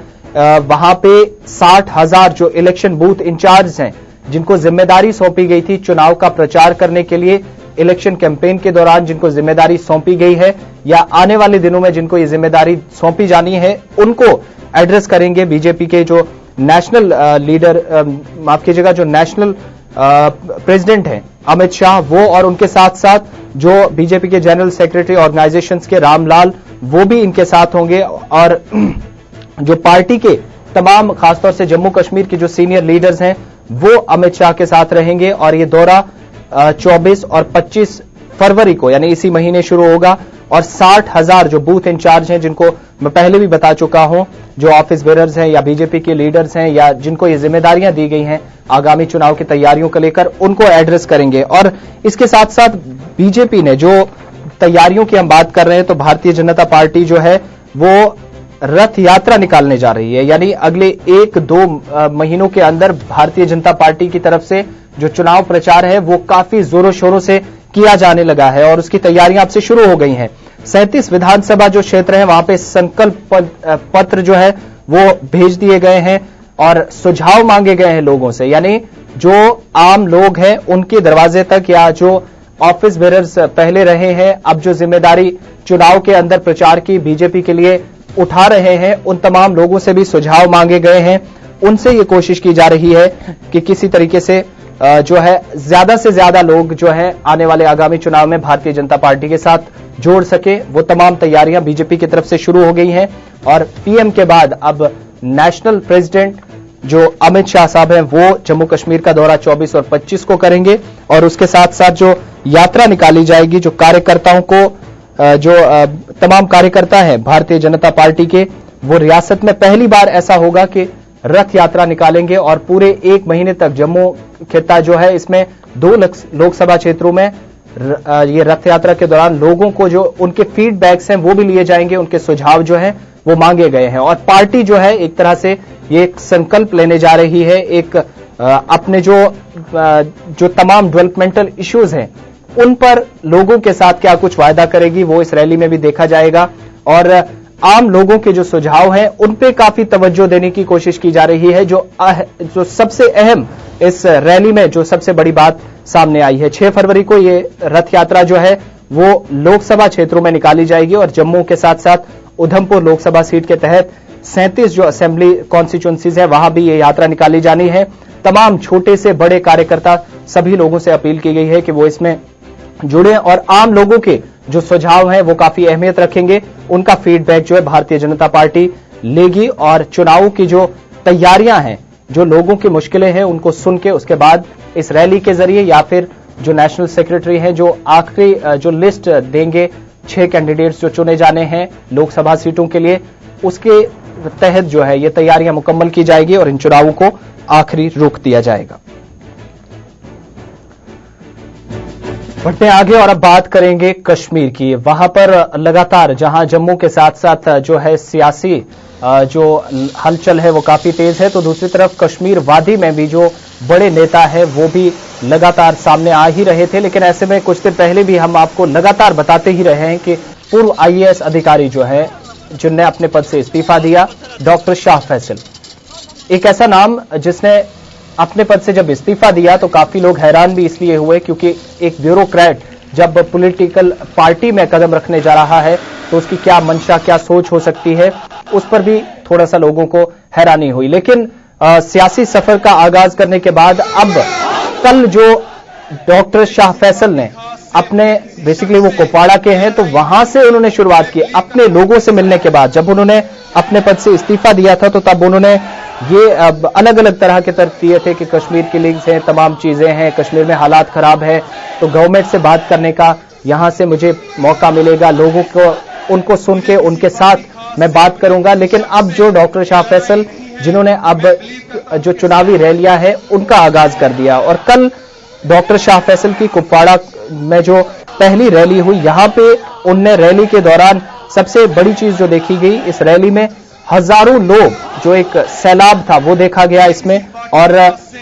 Speaker 1: वहां पे 60,000 जो इलेक्शन बूथ इंचार्ज हैं, जिनको जिम्मेदारी सौंपी गई थी चुनाव का प्रचार करने के लिए, इलेक्शन कैंपेन के दौरान जिनको जिम्मेदारी सौंपी गई है या आने वाले दिनों में जिनको ये जिम्मेदारी सौंपी जानी है, उनको एड्रेस करेंगे बीजेपी के जो नेशनल लीडर, माफ कीजिएगा, जो नेशनल प्रेसिडेंट हैं अमित शाह, वो और उनके साथ साथ जो बीजेपी के जनरल सेक्रेटरी ऑर्गेनाइजेशंस के रामलाल, वो भी इनके साथ होंगे और जो पार्टी के तमाम खासतौर से जम्मू कश्मीर के जो सीनियर लीडर्स हैं वो अमित शाह के साथ रहेंगे और ये दौरा 24 और 25 फरवरी को, यानी इसी महीने शुरू होगा और 60,000 जो बूथ इंचार्ज हैं, जिनको मैं पहले भी बता चुका हूं, जो ऑफिस बेरर्स हैं या बीजेपी के लीडर्स हैं या जिनको ये जिम्मेदारियां दी गई हैं आगामी चुनाव की तैयारियों को लेकर, उनको एड्रेस करेंगे। और इसके साथ साथ बीजेपी ने जो तैयारियों की हम बात कर रहे हैं, तो भारतीय जनता पार्टी जो है वो रथ यात्रा निकालने जा रही है। यानी अगले 1-2 महीनों के अंदर भारतीय जनता पार्टी की तरफ से जो चुनाव प्रचार है वो काफी जोरों शोरों से किया जाने लगा है और उसकी तैयारियां अब से शुरू हो गई हैं। 37 विधानसभा जो क्षेत्र है वहां पे संकल्प पत्र जो है वो भेज दिए गए हैं और सुझाव मांगे गए हैं लोगों से, यानी जो आम लोग हैं उनके दरवाजे तक, या जो ऑफिस बेरर्स पहले रहे हैं, अब जो जिम्मेदारी चुनाव के अंदर प्रचार की बीजेपी के लिए उठा रहे हैं, उन तमाम लोगों से भी सुझाव मांगे गए हैं। उनसे ये कोशिश की जा रही है कि किसी तरीके से जो है ज्यादा से ज्यादा लोग जो है आने वाले आगामी चुनाव में भारतीय जनता पार्टी के साथ जोड़ सके। वो तमाम तैयारियां बीजेपी की तरफ से शुरू हो गई हैं और पीएम के बाद अब नेशनल प्रेसिडेंट जो अमित शाह साहब हैं वो जम्मू कश्मीर का दौरा 24 और 25 को करेंगे और उसके साथ साथ जो यात्रा निकाली जाएगी, जो कार्यकर्ताओं को जो तमाम कार्यकर्ता हैं भारतीय जनता पार्टी के, वो रियासत में पहली बार ऐसा होगा कि रथ यात्रा निकालेंगे और पूरे एक महीने तक जम्मू खित्ता जो है इसमें 2 लोकसभा क्षेत्रों में ये रथ यात्रा के दौरान लोगों को जो उनके फीडबैक्स हैं वो भी लिए जाएंगे, उनके सुझाव जो हैं वो मांगे गए हैं। और पार्टी जो है एक तरह से ये एक संकल्प लेने जा रही है, एक अपने जो तमाम डेवलपमेंटल इश्यूज हैं उन पर लोगों के साथ क्या कुछ वायदा करेगी, वो इस रैली में भी देखा जाएगा। और आम लोगों के जो सुझाव हैं उन पे काफी तवज्जो देने की कोशिश की जा रही है। जो सबसे अहम इस रैली में जो सबसे बड़ी बात सामने आई है, 6 फरवरी को ये रथ यात्रा जो है वो लोकसभा क्षेत्रों में निकाली जाएगी और जम्मू के साथ साथ उधमपुर लोकसभा सीट के तहत 37 जो असेंबली कॉन्स्टिट्यूंसीज है वहां भी ये यात्रा निकाली जानी है। तमाम छोटे से बड़े कार्यकर्ता सभी लोगों से अपील की गई है कि वो इसमें जुड़े और आम लोगों के जो सुझाव हैं वो काफी अहमियत रखेंगे। उनका फीडबैक जो है भारतीय जनता पार्टी लेगी और चुनाव की जो तैयारियां हैं, जो लोगों की मुश्किलें हैं उनको सुन के उसके बाद इस रैली के जरिए या फिर जो नेशनल सेक्रेटरी हैं जो आखिरी जो लिस्ट देंगे 6 कैंडिडेट्स जो चुने जाने हैं लोकसभा सीटों के लिए, उसके तहत जो है ये तैयारियां मुकम्मल की जाएगी और इन चुनावों को आखिरी रुख दिया जाएगा। बढ़ते आगे और अब बात करेंगे कश्मीर की। वहां पर लगातार जहां जम्मू के साथ साथ जो है सियासी जो हलचल है वो काफी तेज है, तो दूसरी तरफ कश्मीर वादी में भी जो बड़े नेता है वो भी लगातार सामने आ ही रहे थे। लेकिन ऐसे में कुछ दिन पहले भी हम आपको लगातार बताते ही रहे हैं कि पूर्व आईएएस अधिकारी जो है जिनने अपने पद से इस्तीफा दिया, डॉक्टर शाह फैसल, एक ऐसा नाम जिसने अपने पद से जब इस्तीफा दिया तो काफी लोग हैरान भी इसलिए हुए क्योंकि एक ब्यूरोक्रेट जब पॉलिटिकल पार्टी में कदम रखने जा रहा है तो उसकी क्या मंशा, क्या सोच हो सकती है, उस पर भी थोड़ा सा लोगों को हैरानी हुई। लेकिन सियासी सफर का आगाज करने के बाद अब कल जो डॉक्टर शाह फैसल ने अपने बेसिकली वो कुपवाड़ा के हैं तो वहां से उन्होंने शुरुआत की अपने लोगों से मिलने के बाद। जब उन्होंने अपने पद से इस्तीफा दिया था तो तब उन्होंने ये अलग अलग तरह के तर्क दिए थे कि कश्मीर की लीग्स हैं, तमाम चीजें हैं, कश्मीर में हालात खराब है तो गवर्नमेंट से बात करने का यहां से मुझे मौका मिलेगा, लोगों को उनको सुन के उनके साथ मैं बात करूंगा। लेकिन अब जो डॉक्टर शाह फैसल जिन्होंने अब जो चुनावी रैलियां हैं उनका आगाज कर दिया और कल डॉक्टर शाह फैसल की कुपवाड़ा में जो पहली रैली हुई, यहां पे उनने रैली के दौरान सबसे बड़ी चीज जो देखी गई, इस रैली में हजारों लोग, जो एक सैलाब था वो देखा गया इसमें। और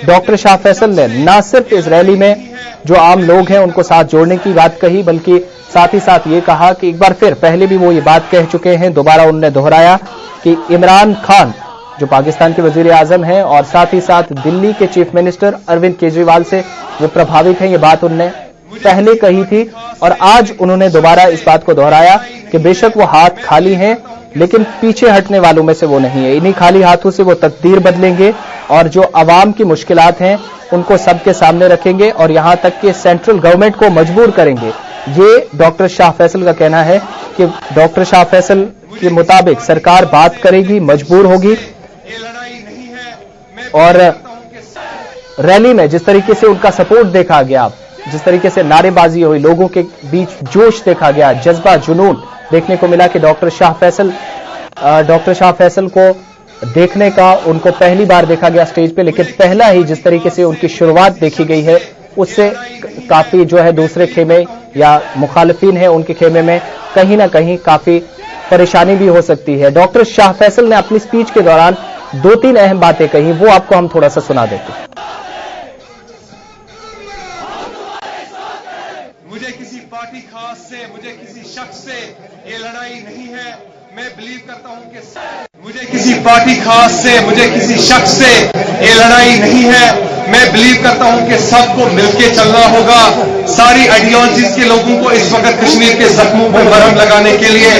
Speaker 1: डॉक्टर शाह फैसल ने न सिर्फ इस रैली में जो आम लोग हैं उनको साथ जोड़ने की बात कही, बल्कि साथ ही साथ ये कहा कि एक बार फिर, पहले भी वो ये बात कह चुके हैं, दोबारा उन्होंने दोहराया कि इमरान खान जो पाकिस्तान के वजीर आजम हैं और साथ ही साथ दिल्ली के चीफ मिनिस्टर अरविंद केजरीवाल से वो प्रभावित हैं। ये बात उन्होंने पहले कही थी और आज उन्होंने दोबारा इस बात को दोहराया कि बेशक वो हाथ खाली हैं लेकिन पीछे हटने वालों में से वो नहीं है। इन्हीं खाली हाथों से वो तकदीर बदलेंगे और जो अवाम की मुश्किलात हैं उनको सबके सामने रखेंगे और यहां तक कि सेंट्रल गवर्नमेंट को मजबूर करेंगे। ये डॉक्टर शाह फैसल का कहना है कि डॉक्टर शाह फैसल के मुताबिक सरकार बात करेगी, मजबूर होगी। और रैली में जिस तरीके से उनका सपोर्ट देखा गया, जिस तरीके से नारेबाजी हुई, लोगों के बीच जोश देखा गया, जज्बा, जुनून देखने को मिला कि डॉक्टर शाह फैसल को देखने का उनको पहली बार देखा गया स्टेज पे। लेकिन पहला ही जिस तरीके से उनकी शुरुआत देखी गई है उससे काफी जो है दूसरे खेमे या मुखालिफिन है उनके खेमे में कहीं ना कहीं काफी परेशानी भी हो सकती है। डॉक्टर शाह फैसल ने अपनी स्पीच के दौरान 2-3 अहम बातें कही, वो आपको हम थोड़ा सा सुना देते हैं।
Speaker 8: मुझे किसी पार्टी खास से, मुझे किसी शख्स से ये लड़ाई नहीं है। मैं बिलीव करता हूं कि मुझे किसी पार्टी खास से, मुझे किसी शख्स से ये लड़ाई नहीं है। मैं बिलीव करता हूं कि सबको मिलकर चलना होगा। सारी आइडियोलॉजीज के लोगों को इस वक्त कश्मीर के जख्मों पर मरहम लगाने के लिए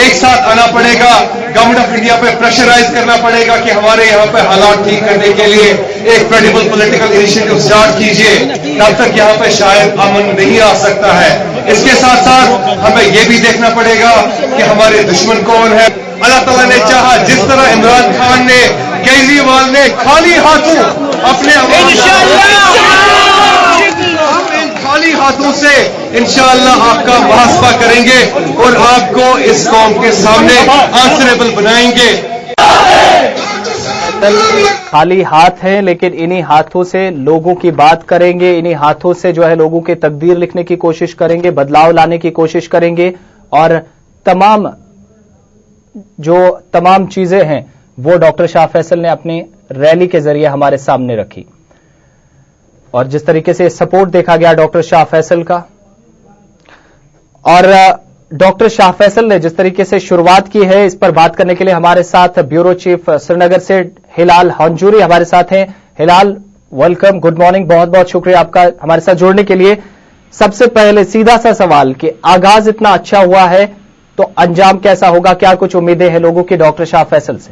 Speaker 8: एक साथ आना पड़ेगा। गवर्नमेंट ऑफ इंडिया पे प्रेशराइज करना पड़ेगा कि हमारे यहाँ पे हालात ठीक करने के लिए एक क्रेडिबल पॉलिटिकल इनिशिएटिव स्टार्ट कीजिए। तब तक यहाँ पे शायद अमन नहीं आ सकता है। इसके साथ साथ हमें यह भी देखना पड़ेगा कि हमारे दुश्मन कौन है। अल्लाह ताला ने चाहा, जिस तरह इमरान खान ने, केजरीवाल ने खाली हाथों अपने खाली हाथों से इंशाअल्लाह आपका मुहासबा करेंगे और आपको इस कौम के सामने आंसरेबल बनाएंगे।
Speaker 1: खाली हाथ हैं, लेकिन इन्हीं हाथों से लोगों की बात करेंगे, इन्हीं हाथों से जो है लोगों की तकदीर लिखने की कोशिश करेंगे, बदलाव लाने की कोशिश करेंगे और तमाम चीजें हैं वो डॉक्टर शाह फैसल ने अपनी रैली के जरिए हमारे सामने रखी। और जिस तरीके से सपोर्ट देखा गया डॉक्टर शाह फैसल का, और डॉक्टर शाह फैसल ने जिस तरीके से शुरुआत की है, इस पर बात करने के लिए हमारे साथ ब्यूरो चीफ श्रीनगर से हिलाल हंजूरी हमारे साथ हैं। हिलाल, वेलकम, गुड मॉर्निंग, बहुत बहुत शुक्रिया आपका हमारे साथ जुड़ने के लिए। सबसे पहले सीधा सा सवाल कि आगाज इतना अच्छा हुआ है तो अंजाम कैसा होगा, क्या कुछ उम्मीदें हैं लोगों की डॉक्टर शाह फैसल से?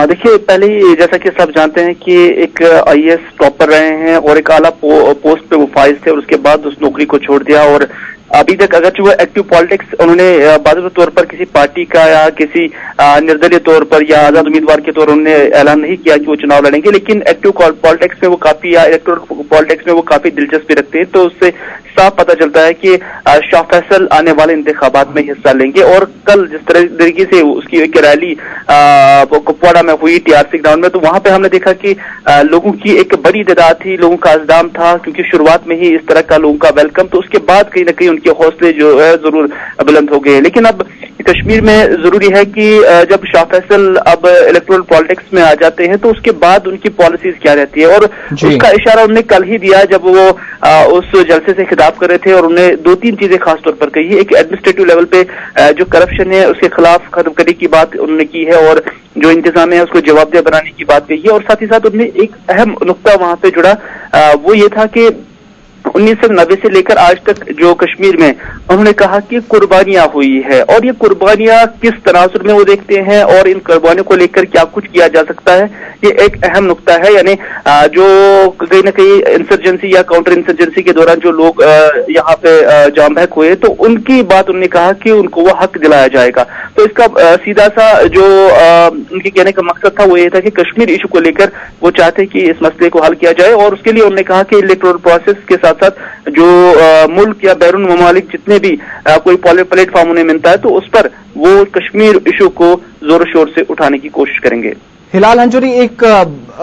Speaker 10: देखिए, पहले ही जैसा कि सब जानते हैं कि एक आईएएस टॉपर रहे हैं और एक आला पोस्ट पे वो फाइज थे और उसके बाद उस नौकरी को छोड़ दिया। और अभी तक अगर वो एक्टिव पॉलिटिक्स उन्होंने बाकायदा तौर पर किसी पार्टी का या किसी निर्दलीय तौर पर या आजाद उम्मीदवार के तौर उन्होंने ऐलान नहीं किया कि वो चुनाव लड़ेंगे, लेकिन एक्टिव पॉलिटिक्स में वो काफी, या इलेक्टोरल पॉलिटिक्स में वो काफी दिलचस्पी रखते हैं। तो उससे साफ पता चलता है कि शाह फैसल आने वाले इंतखाबात में हिस्सा लेंगे। और कल जिस तरीके से उसकी एक रैली कुपवाड़ा में हुई, टीआरसी ग्राउंड में, तो वहां पे हमने देखा कि लोगों की एक बड़ी तादाद थी, लोगों का इज़्दाम था, क्योंकि शुरुआत में ही इस तरह का लोगों का वेलकम, तो उसके बाद कहीं ना कहीं उनके हौसले जो है जरूर बुलंद हो गए। लेकिन अब कश्मीर में जरूरी है कि जब शाह फैसल अब इलेक्टोरल पॉलिटिक्स में आ जाते हैं तो उसके बाद उनकी पॉलिसीज क्या रहती है, और उसका इशारा उन्होंने कल ही दिया जब वो उस जलसे से खिताब कर रहे थे। और उन्हें दो तीन चीजें खासतौर पर कही। एक एडमिनिस्ट्रेटिव लेवल पे जो करप्शन है उसके खिलाफ खत्म करने की बात उन्होंने की है, और जो इंतजाम है उसको जवाबदेह बनाने की बात कही है। और साथ ही साथ उन्होंने एक अहम नुक्ता वहां पे जुड़ा, वो ये था कि 1990 से लेकर आज तक जो कश्मीर में उन्होंने कहा कि कुर्बानियां हुई है, और ये कुर्बानियां किस तनासुर में वो देखते हैं और इन कुर्बानियों को लेकर क्या कुछ किया जा सकता है, ये एक अहम नुक्ता है। यानी जो कहीं ना कहीं इंसर्जेंसी या काउंटर इंसर्जेंसी के दौरान जो लोग यहाँ पे जाम बहक हुए, तो उनकी बात उन्होंने कहा कि उनको वो हक दिलाया जाएगा। तो इसका सीधा सा जो उनके कहने का मकसद था वो ये था कि कश्मीर इशू को लेकर वो चाहते कि इस मसले को हल किया जाए, और उसके लिए उन्होंने कहा कि इलेक्टोरल प्रोसेस के साथ साथ जो मुल्क या बैरून ममालिक जितने भी कोई प्लेटफॉर्म उन्हें मिलता है तो उस पर वो कश्मीर इशू को जोर शोर से उठाने की कोशिश करेंगे।
Speaker 1: हिलाल हंजूरी, एक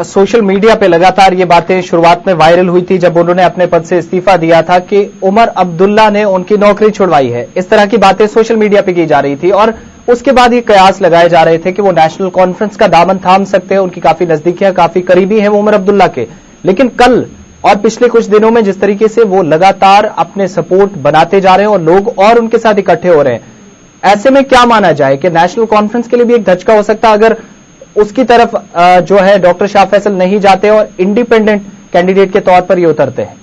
Speaker 1: सोशल मीडिया पे लगातार ये बातें शुरुआत में वायरल हुई थी जब उन्होंने अपने पद से इस्तीफा दिया था कि उमर अब्दुल्ला ने उनकी नौकरी छुड़वाई है। इस तरह की बातें सोशल मीडिया पे की जा रही थी और उसके बाद ये कयास लगाए जा रहे थे कि वो नेशनल कॉन्फ्रेंस का दामन थाम सकते हैं, उनकी काफी नजदीकियां, काफी करीबी हैं वो उमर अब्दुल्ला के। लेकिन कल और पिछले कुछ दिनों में जिस तरीके से वो लगातार अपने सपोर्ट बनाते जा रहे हैं और लोग और उनके साथ इकट्ठे हो रहे हैं, ऐसे में क्या माना जाए कि नेशनल कॉन्फ्रेंस के लिए भी एक धचका हो सकता है अगर उसकी तरफ जो है डॉक्टर शाह फैसल नहीं जाते और इंडिपेंडेंट कैंडिडेट के तौर पर ये उतरते हैं,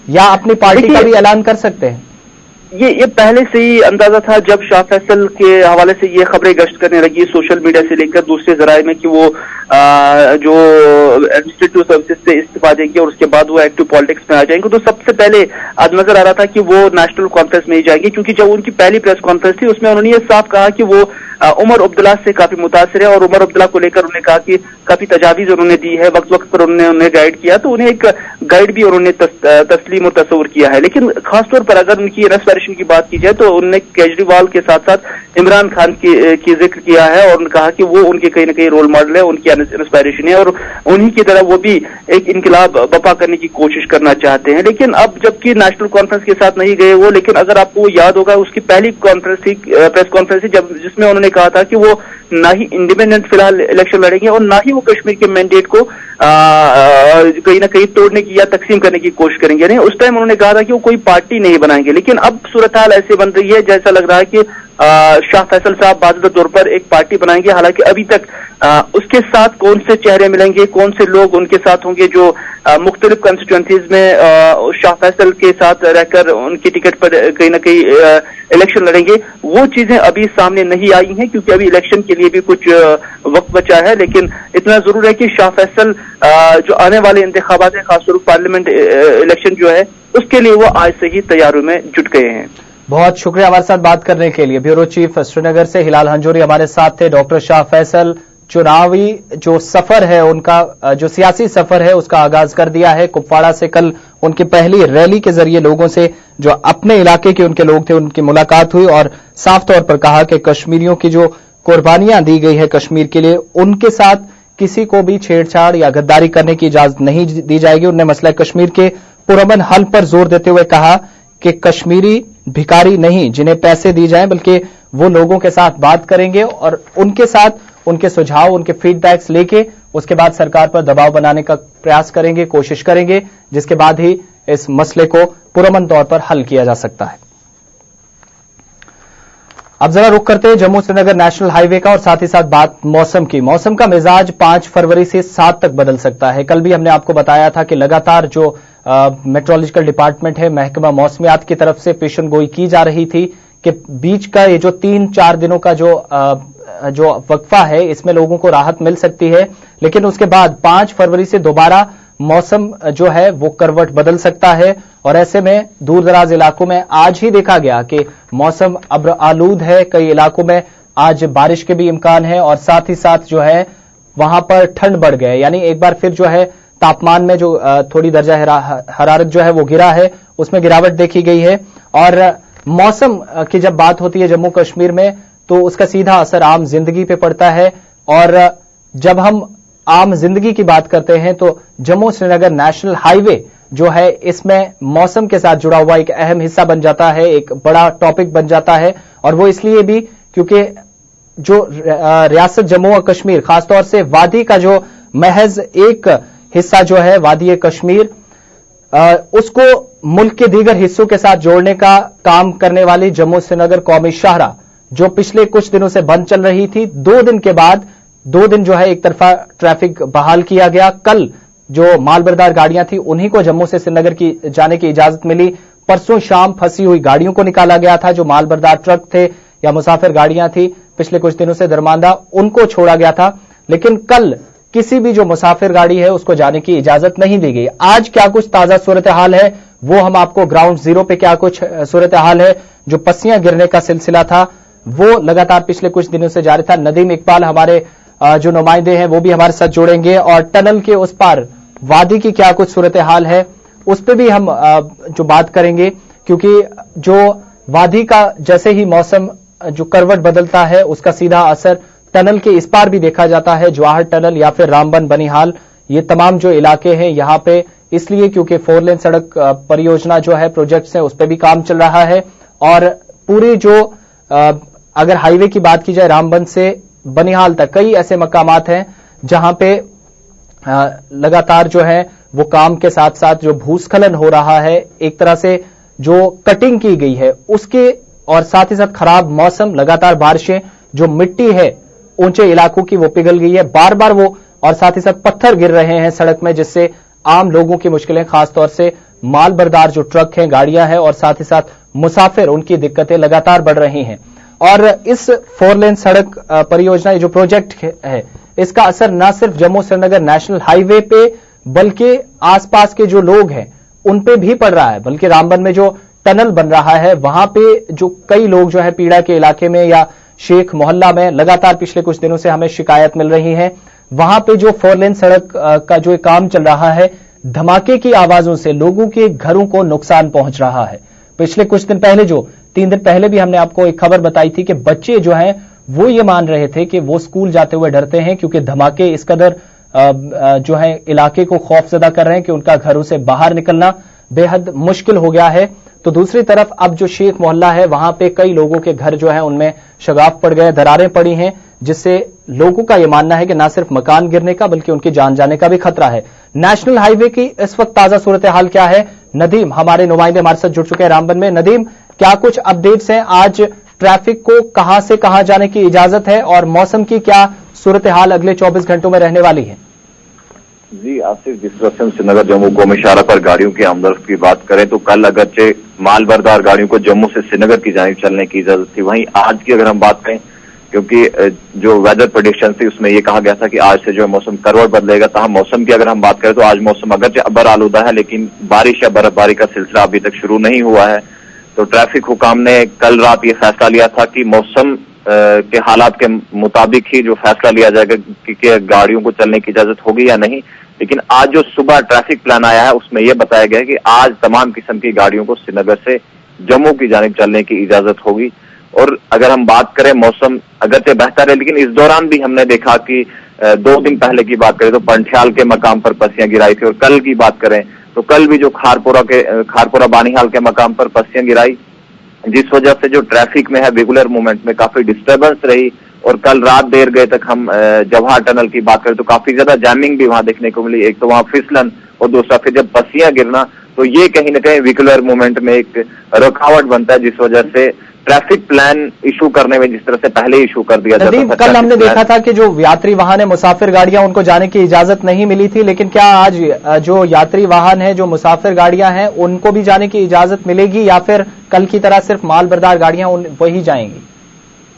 Speaker 1: या अपनी पार्टी का भी ऐलान कर सकते हैं?
Speaker 10: ये पहले से ही अंदाजा था जब शाह फैसल के हवाले से ये खबरें गश्त करने लगी सोशल मीडिया से लेकर दूसरे जराये में कि वो जो एडमिनिस्ट्रेटिव सर्विसेज से इस्तीफा देंगे और उसके बाद वो एक्टिव पॉलिटिक्स में आ जाएंगे। तो सबसे पहले आज नजर आ रहा था कि वो नेशनल कॉन्फ्रेंस में ही जाएंगे, क्योंकि जब उनकी पहली प्रेस कॉन्फ्रेंस थी उसमें उन्होंने ये साफ कहा कि वो उमर अब्दुल्ला से काफी मुतासिर है, और उमर अब्दुल्ला को लेकर उन्होंने कहा कि काफी तजावीज उन्होंने दी है, वक्त वक्त पर उन्होंने उन्हें गाइड किया, तो उन्हें एक गाइड भी उन्होंने तस्लीम और तस्वुर किया है। लेकिन खासतौर पर अगर उनकी इंस्पायरेशन की बात की जाए तो उन्होंने केजरीवाल के साथ साथ इमरान खान की जिक्र किया है और उन्होंने कहा कि वो उनके कहीं ना कहीं रोल मॉडल है, उनकी इंस्पायरेशन है, और उन्हीं की तरह वो भी एक इनकलाब बपा करने की कोशिश करना चाहते हैं। लेकिन अब जबकि नेशनल कॉन्फ्रेंस के साथ नहीं गए वो, लेकिन अगर आपको याद होगा उसकी पहली कॉन्फ्रेंस थी, प्रेस कॉन्फ्रेंस थी, जिसमें उन्होंने कहा था कि वो ना ही इंडिपेंडेंट फिलहाल इलेक्शन लड़ेंगे और ना ही वो कश्मीर के मैंडेट को कहीं ना कहीं तोड़ने की या तकसीम करने की कोशिश करेंगे। नहीं, उस टाइम उन्होंने कहा था कि वो कोई पार्टी नहीं बनाएंगे। लेकिन अब सूरत हाल ऐसे बन रही है जैसा लग रहा है कि शाह फैसल साहब बाकायदा तौर पर एक पार्टी बनाएंगे। हालांकि अभी तक उसके साथ कौन से चेहरे मिलेंगे, कौन से लोग उनके साथ होंगे जो मुख्तलिफ कंस्टिट्यूंसीज में शाह फैसल के साथ रहकर उनकी टिकट पर कहीं ना कहीं इलेक्शन लड़ेंगे, वो चीजें अभी सामने नहीं आई हैं क्योंकि अभी इलेक्शन के लिए भी कुछ वक्त बचा है। लेकिन इतना जरूर है कि शाह फैसल जो आने वाले इंतखाबात है, खासतौर पार्लियामेंट इलेक्शन जो है, उसके लिए वो आज से ही तैयारियों में जुट गए हैं।
Speaker 1: बहुत शुक्रिया हमारे साथ बात करने के लिए। ब्यूरो चीफ श्रीनगर से हिलाल हंजूरी हमारे साथ थे। डॉक्टर शाह फैसल चुनावी जो सफर है, उनका जो सियासी सफर है, उसका आगाज कर दिया है। कुपवाड़ा से कल उनकी पहली रैली के जरिए लोगों से, जो अपने इलाके के उनके लोग थे, उनकी मुलाकात हुई और साफ तौर पर कहा कि कश्मीरियों की जो कुर्बानियां दी गई है कश्मीर के लिए, उनके साथ किसी को भी छेड़छाड़ या गद्दारी करने की इजाजत नहीं दी जाएगी। उन्होंने मसला कश्मीर के पुरअमन हल पर जोर देते हुए कहा कि कश्मीरी भिखारी नहीं जिन्हें पैसे दी जाएं, बल्कि वो लोगों के साथ बात करेंगे और उनके साथ उनके सुझाव, उनके फीडबैक्स लेके उसके बाद सरकार पर दबाव बनाने का प्रयास करेंगे, कोशिश करेंगे, जिसके बाद ही इस मसले को पुरअमन तौर पर हल किया जा सकता है। अब जरा रुख करते हैं जम्मू श्रीनगर नेशनल हाईवे का और साथ ही साथ बात मौसम की। मौसम का मिजाज 5 फरवरी से 7 तक बदल सकता है। कल भी हमने आपको बताया था कि लगातार जो मेट्रोलॉजिकल डिपार्टमेंट है, महकमा मौसमियात की तरफ से पेशन गोई की जा रही थी कि बीच का ये जो 3-4 दिनों का जो वक्फा है, इसमें लोगों को राहत मिल सकती है। लेकिन उसके बाद 5 फरवरी से दोबारा मौसम जो है वो करवट बदल सकता है और ऐसे में दूर दराज इलाकों में आज ही देखा गया कि मौसम अब्र आलूद है। कई इलाकों में आज बारिश के भी इम्कान है और साथ ही साथ जो है वहां पर ठंड बढ़ गए, यानी एक बार फिर जो है तापमान में जो थोड़ी दर्जा हरारत जो है वो गिरा है, उसमें गिरावट देखी गई है। और मौसम की जब बात होती है जम्मू कश्मीर में तो उसका सीधा असर आम जिंदगी पे पड़ता है और जब हम आम जिंदगी की बात करते हैं तो जम्मू श्रीनगर नेशनल हाईवे जो है इसमें मौसम के साथ जुड़ा हुआ एक अहम हिस्सा बन जाता है, एक बड़ा टॉपिक बन जाता है। और वो इसलिए भी क्योंकि जो रियासत जम्मू और कश्मीर, खासतौर से वादी का जो महज एक हिस्सा जो है वादी कश्मीर, उसको मुल्क के दीगर हिस्सों के साथ जोड़ने का काम करने वाली जम्मू श्रीनगर कौमी शाहरा जो पिछले कुछ दिनों से बंद चल रही थी, 2 दिन के बाद 2 दिन जो है एक तरफा ट्रैफिक बहाल किया गया। कल जो मालबरदार गाड़ियां थी उन्हीं को जम्मू से श्रीनगर की जाने की इजाजत मिली। परसों शाम फंसी हुई गाड़ियों को निकाला गया था, जो मालबरदार ट्रक थे या मुसाफिर गाड़ियां थी पिछले कुछ दिनों से दरमांदा, उनको छोड़ा गया था। लेकिन कल किसी भी जो मुसाफिर गाड़ी है उसको जाने की इजाजत नहीं दी गई। आज क्या कुछ ताजा सूरत हाल है वो हम आपको ग्राउंड जीरो पे क्या कुछ सूरत हाल है, जो पस्सियां गिरने का सिलसिला था वो लगातार पिछले कुछ दिनों से जारी था। नदीम इकबाल हमारे जो नुमाइंदे हैं वो भी हमारे साथ जुड़ेंगे और टनल के उस पार वादी की क्या कुछ सूरत हाल है उस पर भी हम जो बात करेंगे, क्योंकि जो वादी का जैसे ही मौसम जो करवट बदलता है उसका सीधा असर टनल के इस पार भी देखा जाता है। जवाहर टनल या फिर रामबन बनिहाल, ये तमाम जो इलाके हैं यहां पे इसलिए क्योंकि 4 लेन सड़क परियोजना जो है प्रोजेक्ट्स है उस पर भी काम चल रहा है। और पूरी जो अगर हाईवे की बात की जाए रामबन से बनिहाल तक कई ऐसे मकामात हैं जहां पे लगातार जो है वो काम के साथ साथ जो भूस्खलन हो रहा है, एक तरह से जो कटिंग की गई है उसके, और साथ ही साथ खराब मौसम, लगातार बारिशें, जो मिट्टी है ऊंचे इलाकों की वो पिघल गई है बार बार वो, और साथ ही साथ पत्थर गिर रहे हैं सड़क में, जिससे आम लोगों की मुश्किलें, खासतौर से माल बरदार जो ट्रक हैं, गाड़ियां हैं और साथ ही साथ मुसाफिर, उनकी दिक्कतें लगातार बढ़ रही हैं। और इस 4 लेन सड़क परियोजना जो प्रोजेक्ट है इसका असर न सिर्फ जम्मू श्रीनगर नेशनल हाईवे पे बल्कि आसपास के जो लोग हैं उन पे भी पड़ रहा है। बल्कि रामबन में जो टनल बन रहा है वहां पे जो कई लोग जो है पीड़ा के इलाके में या शेख मोहल्ला में लगातार पिछले कुछ दिनों से हमें शिकायत मिल रही है, वहां पे जो 4 लेन सड़क का जो काम चल रहा है, धमाके की आवाजों से लोगों के घरों को नुकसान पहुंच रहा है। पिछले कुछ दिन पहले, जो 3 दिन पहले भी हमने आपको एक खबर बताई थी कि बच्चे जो हैं वो ये मान रहे थे कि वो स्कूल जाते हुए डरते हैं क्योंकि धमाके इस कदर जो है इलाके को खौफजदा कर रहे हैं कि उनका घरों से बाहर निकलना बेहद मुश्किल हो गया है। तो दूसरी तरफ अब जो शेख मोहल्ला है वहां पे कई लोगों के घर जो है उनमें शगाफ पड़ गए, दरारें पड़ी हैं, जिससे लोगों का यह मानना है कि न सिर्फ मकान गिरने का बल्कि उनकी जान जाने का भी खतरा है। नेशनल हाईवे की इस वक्त ताजा सूरत हाल क्या है, नदीम हमारे नुमाइंदे हमारे साथ जुड़ चुके हैं रामबन में। नदीम, क्या कुछ अपडेट्स हैं? आज ट्रैफिक को कहां से कहां जाने की इजाजत है और मौसम की क्या सूरत हाल अगले 24 घंटों में रहने वाली है?
Speaker 11: जी आसिफ, जिस तरह से हम श्रीनगर जम्मू को इशारा पर गाड़ियों की आमदरफ्त की बात करें तो कल अगरचे मालबरदार गाड़ियों को जम्मू से श्रीनगर की जानिब चलने की इजाजत थी, वहीं आज की अगर हम बात करें, क्योंकि जो वेदर प्रेडिक्शन थी उसमें यह कहा गया था कि आज से जो है मौसम करवट बदलेगा, तहाँ मौसम की अगर हम बात करें तो आज मौसम अगरचे अबर आलूदा है लेकिन बारिश या बर्फबारी का सिलसिला अभी तक शुरू नहीं हुआ है। तो ट्रैफिक हुकाम ने कल रात ये फैसला लिया था कि मौसम के हालात के मुताबिक ही जो फैसला लिया जाएगा कि गाड़ियों को चलने की इजाजत होगी या नहीं। लेकिन आज जो सुबह ट्रैफिक प्लान आया है उसमें यह बताया गया है कि आज तमाम किस्म की गाड़ियों को श्रीनगर से जम्मू की जानिब चलने की इजाजत होगी। और अगर हम बात करें मौसम अगरचे बेहतर है, लेकिन इस दौरान भी हमने देखा कि 2 दिन पहले की बात करें तो पंठियाल के मकाम पर पस्सियां गिराई थी, और कल की बात करें तो कल भी जो खारपुरा बानीहाल के मकाम पर पस्सियां गिराई, जिस वजह से जो ट्रैफिक में है रेगुलर मूवमेंट में काफी डिस्टर्बेंस रही। और कल रात देर गए तक हम जवाहर टनल की बात करें तो काफी ज्यादा जैमिंग भी वहां देखने को मिली। एक तो वहां फिसलन और दूसरा फिर जब पस्सियां गिरना, तो ये कहीं ना कहीं व्हीकुलर मूवमेंट में एक रुकावट बनता है, जिस वजह से ट्रैफिक प्लान इशू करने में जिस तरह से पहले इशू कर दिया जाता था।
Speaker 1: कल हमने देखा था कि जो यात्री वाहन है, मुसाफिर गाड़ियां, उनको जाने की इजाजत नहीं मिली थी, लेकिन क्या आज जो यात्री वाहन है, जो मुसाफिर गाड़ियां हैं, उनको भी जाने की इजाजत मिलेगी या फिर कल की तरह सिर्फ माल बरदार गाड़ियां वही जाएंगी?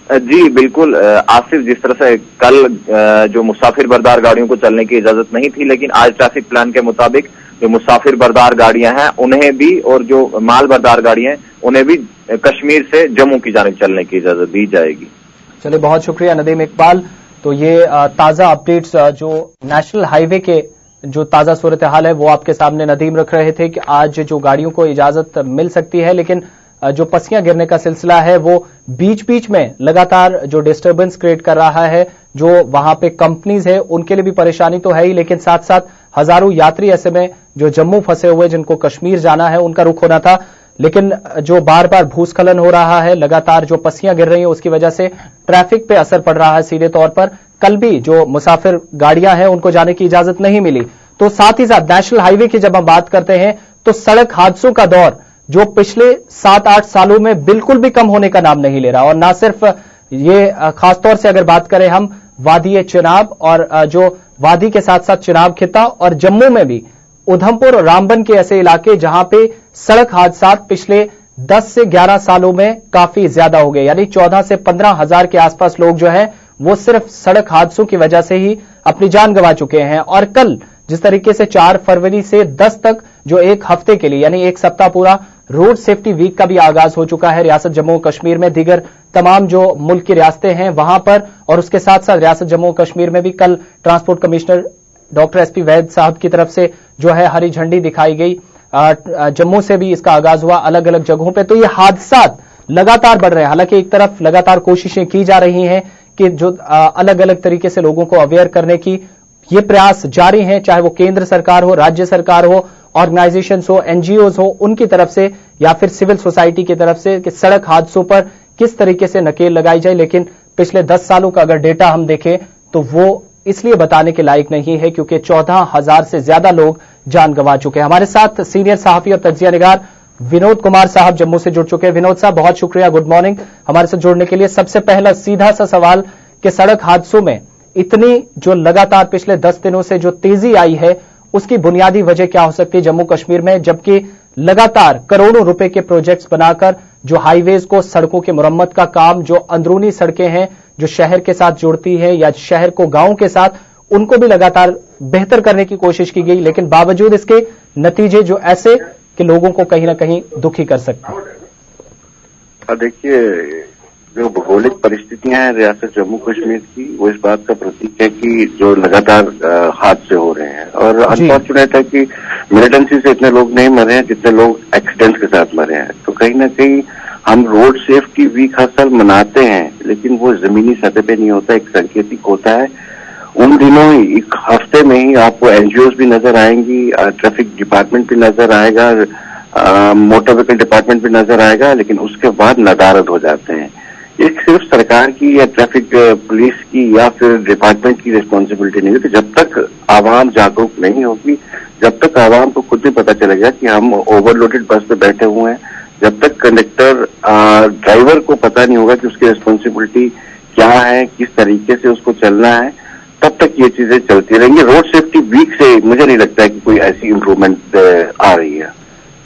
Speaker 11: जी बिल्कुल आसिफ, जिस तरह से कल जो मुसाफिर बरदार गाड़ियों को चलने की इजाजत नहीं थी, लेकिन आज ट्रैफिक प्लान के मुताबिक जो मुसाफिर बरदार गाड़ियां हैं उन्हें भी, और जो माल बरदार गाड़ियां हैं उन्हें भी कश्मीर से जम्मू की जानिब चलने की इजाजत दी जाएगी।
Speaker 1: चलिए, बहुत शुक्रिया नदीम इकबाल। तो ये ताजा अपडेट्स जो नेशनल हाईवे के जो ताजा सूरत हाल है वो आपके सामने नदीम रख रहे थे कि आज जो गाड़ियों को इजाजत मिल सकती है, लेकिन जो पस्सियां गिरने का सिलसिला है वो बीच बीच में लगातार जो डिस्टर्बेंस क्रिएट कर रहा है। जो वहां पे कंपनीज है उनके लिए भी परेशानी तो है ही, लेकिन साथ साथ हजारों यात्री ऐसे में जो जम्मू फंसे हुए जिनको कश्मीर जाना है उनका रुख होना था, लेकिन जो बार बार भूस्खलन हो रहा है, लगातार जो पस्सियां गिर रही हैं उसकी वजह से ट्रैफिक पे असर पड़ रहा है सीधे तौर पर। कल भी जो मुसाफिर गाड़ियां हैं उनको जाने की इजाजत नहीं मिली। तो साथ ही साथ नेशनल हाईवे की जब हम बात करते हैं तो सड़क हादसों का दौर जो पिछले 7-8 सालों में बिल्कुल भी कम होने का नाम नहीं ले रहा। और ना सिर्फ ये, खासतौर से अगर बात करें हम वादी चिनाब और जो वादी के साथ साथ चिनाब खिता और जम्मू में भी उधमपुर और रामबन के ऐसे इलाके जहां पे सड़क हादसा पिछले 10 से 11 सालों में काफी ज्यादा हो गए, यानी 14 से 15 हजार के आसपास लोग जो हैं वो सिर्फ सड़क हादसों की वजह से ही अपनी जान गंवा चुके हैं। और कल जिस तरीके से 4 फरवरी से 10 तक जो एक हफ्ते के लिए यानी एक सप्ताह पूरा रोड सेफ्टी वीक का भी आगाज हो चुका है रियासत जम्मू कश्मीर में, दीगर तमाम जो मुल्क की रियासतें हैं वहां पर, और उसके साथ साथ रियासत जम्मू कश्मीर में भी कल ट्रांसपोर्ट कमिश्नर डॉक्टर SP वैद साहब की तरफ से जो है हरी झंडी दिखाई गई। जम्मू से भी इसका आगाज हुआ अलग अलग जगहों पे। तो ये हादसा लगातार बढ़ रहे हैं। हालांकि एक तरफ लगातार कोशिशें की जा रही हैं कि जो अलग अलग तरीके से लोगों को अवेयर करने की ये प्रयास जारी हैं, चाहे वो केंद्र सरकार हो, राज्य सरकार हो, ऑर्गेनाइजेशंस हो, NGOs हो, उनकी तरफ से या फिर सिविल सोसाइटी की तरफ से कि सड़क हादसों पर किस तरीके से नकेल लगाई जाए। लेकिन पिछले 10 सालों का अगर डेटा हम देखें तो वो इसलिए बताने के लायक नहीं है क्योंकि 14,000 से ज्यादा लोग जान गंवा चुके हैं। हमारे साथ सीनियर सहाफी और तज्जिया निगार विनोद कुमार साहब जम्मू से जुड़ चुके हैं। विनोद साहब, बहुत शुक्रिया, गुड मॉर्निंग हमारे साथ जुड़ने के लिए। सबसे पहला सीधा सा सवाल कि सड़क हादसों में इतनी जो लगातार पिछले 10 दिनों से जो तेजी आई है उसकी बुनियादी वजह क्या हो सकती है जम्मू कश्मीर में, जबकि लगातार करोड़ों रुपए के प्रोजेक्ट्स बनाकर जो हाईवेज को, सड़कों की मुरम्मत का काम, जो अंदरूनी सड़कें हैं जो शहर के साथ जुड़ती हैं या शहर को गांव के साथ, उनको भी लगातार बेहतर करने की कोशिश की गई, लेकिन बावजूद इसके नतीजे जो ऐसे कि लोगों को कहीं ना कहीं दुखी कर सकते हैं।
Speaker 12: देखिए, जो भौगोलिक परिस्थितियां हैं रियासत जम्मू कश्मीर की, वो इस बात का प्रतीक है कि जो लगातार हादसे हो रहे हैं। और अनफॉर्चुनेट है कि मिलिटेंसी से इतने लोग नहीं मरे हैं जितने लोग एक्सीडेंट्स के साथ मरे हैं। तो कहीं ना कहीं हम रोड सेफ्टी वीक हर साल मनाते हैं, लेकिन वो जमीनी सतह पे नहीं होता, एक सांकेतिक होता है। उन दिनों ही, एक हफ्ते में ही आपको NGOs भी नजर आएंगी, ट्रैफिक डिपार्टमेंट भी नजर आएगा, मोटर व्हीकल डिपार्टमेंट भी नजर आएगा, लेकिन उसके बाद नदारद हो जाते हैं। ये सिर्फ सरकार की या ट्रैफिक पुलिस की या फिर डिपार्टमेंट की रिस्पॉन्सिबिलिटी नहीं होती। जब तक आवाम जागरूक नहीं होगी, जब तक आवाम को खुद भी पता चलेगा कि हम ओवरलोडेड बस पे बैठे हुए हैं, जब तक कंडक्टर ड्राइवर को पता नहीं होगा कि उसकी रिस्पॉन्सिबिलिटी क्या है, किस तरीके से उसको चलना है, तब तक ये चीजें चलती रहेंगी। रोड सेफ्टी वीक से मुझे नहीं लगता है कि कोई ऐसी इंप्रूवमेंट आ रही है।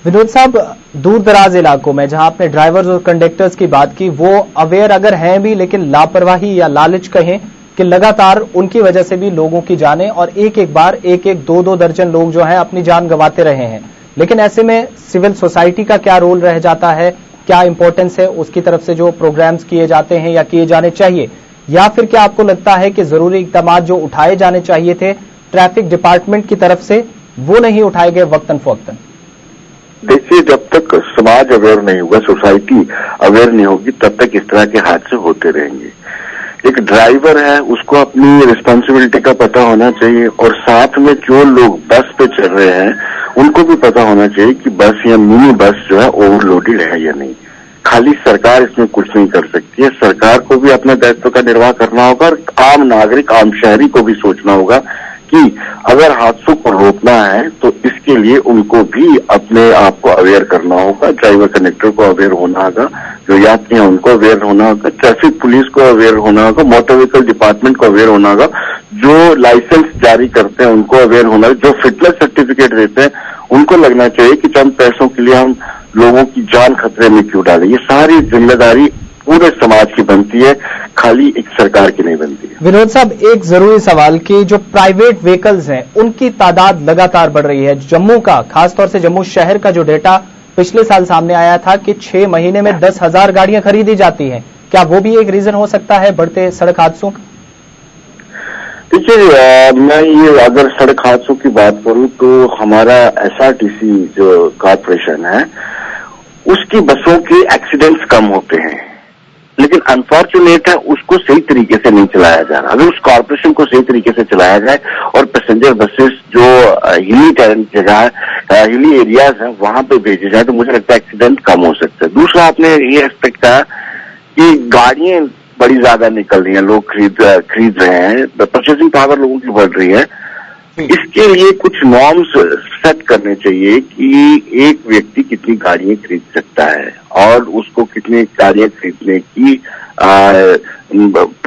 Speaker 1: विनोद साहब, दूर दराज इलाकों में जहां आपने ड्राइवर्स और कंडक्टर्स की बात की, वो अवेयर अगर हैं भी, लेकिन लापरवाही या लालच कहें कि लगातार उनकी वजह से भी लोगों की जानें और एक एक बार एक एक दो दो दर्जन लोग जो हैं अपनी जान गंवाते रहे हैं। लेकिन ऐसे में सिविल सोसाइटी का क्या रोल रह जाता है, क्या इंपॉर्टेंस है उसकी तरफ से जो प्रोग्राम्स किए जाते हैं या किए जाने चाहिए, या फिर क्या आपको लगता है कि जरूरी इकदाम जो उठाए जाने चाहिए थे ट्रैफिक डिपार्टमेंट की तरफ से वो नहीं उठाए गए वक्तन फवक्तन?
Speaker 12: देखिए, जब तक समाज अवेयर नहीं होगा, सोसाइटी अवेयर नहीं होगी, तब तक इस तरह के हादसे होते रहेंगे। एक ड्राइवर है, उसको अपनी रिस्पॉन्सिबिलिटी का पता होना चाहिए और साथ में जो लोग बस पे चल रहे हैं उनको भी पता होना चाहिए कि बस या मिनी बस जो है ओवरलोडेड है या नहीं। खाली सरकार इसमें कुछ नहीं कर सकती है। सरकार को भी अपने दायित्व का निर्वाह करना होगा और आम नागरिक, आम शहरी को भी सोचना होगा कि अगर हादसों को रोकना है तो इसके लिए उनको भी अपने आप को अवेयर करना होगा। ड्राइवर कंडक्टर को अवेयर होना होगा, जो यात्री हैं उनको अवेयर होना होगा, ट्रैफिक पुलिस को अवेयर होना होगा, मोटर व्हीकल डिपार्टमेंट को अवेयर होना होगा, जो लाइसेंस जारी करते हैं उनको अवेयर होना होगा, जो फिटनेस सर्टिफिकेट देते हैं उनको लगना चाहिए कि चंद पैसों के लिए हम लोगों की जान खतरे में क्यों डालें। ये सारी जिम्मेदारी पूरे समाज की बनती है, खाली एक सरकार की नहीं बनती है।
Speaker 1: विनोद साहब, एक जरूरी सवाल कि जो प्राइवेट व्हीकल्स हैं उनकी तादाद लगातार बढ़ रही है। जम्मू का, खासतौर से जम्मू शहर का जो डेटा पिछले साल सामने आया था कि 6 महीने में 10,000 गाड़ियां खरीदी जाती हैं, क्या वो भी एक रीजन हो सकता है बढ़ते सड़क हादसों का?
Speaker 12: देखिए, मैं ये अगर सड़क हादसों की बात करूं तो हमारा एसआरटीसी जो कॉर्पोरेशन है उसकी बसों के एक्सीडेंट्स कम होते हैं, लेकिन अनफॉर्चुनेट है उसको सही तरीके से नहीं चलाया जा रहा। अगर उस कॉर्पोरेशन को सही तरीके से चलाया जाए और पैसेंजर बसेस जो हिली जगह है, हिली एरियाज है, वहां पे भेजे जाए तो मुझे लगता है एक्सीडेंट कम हो सकता है। दूसरा, आपने ये एक्सपेक्ट कहा कि गाड़ियां बड़ी ज्यादा निकल रही हैं, लोग खरीद रहे हैं, परचेसिंग पावर लोगों की बढ़ रही है। इसके लिए कुछ नॉर्म्स सेट करने चाहिए कि एक व्यक्ति कितनी गाड़ियां खरीद सकता है और उसको कितनी गाड़ियां खरीदने की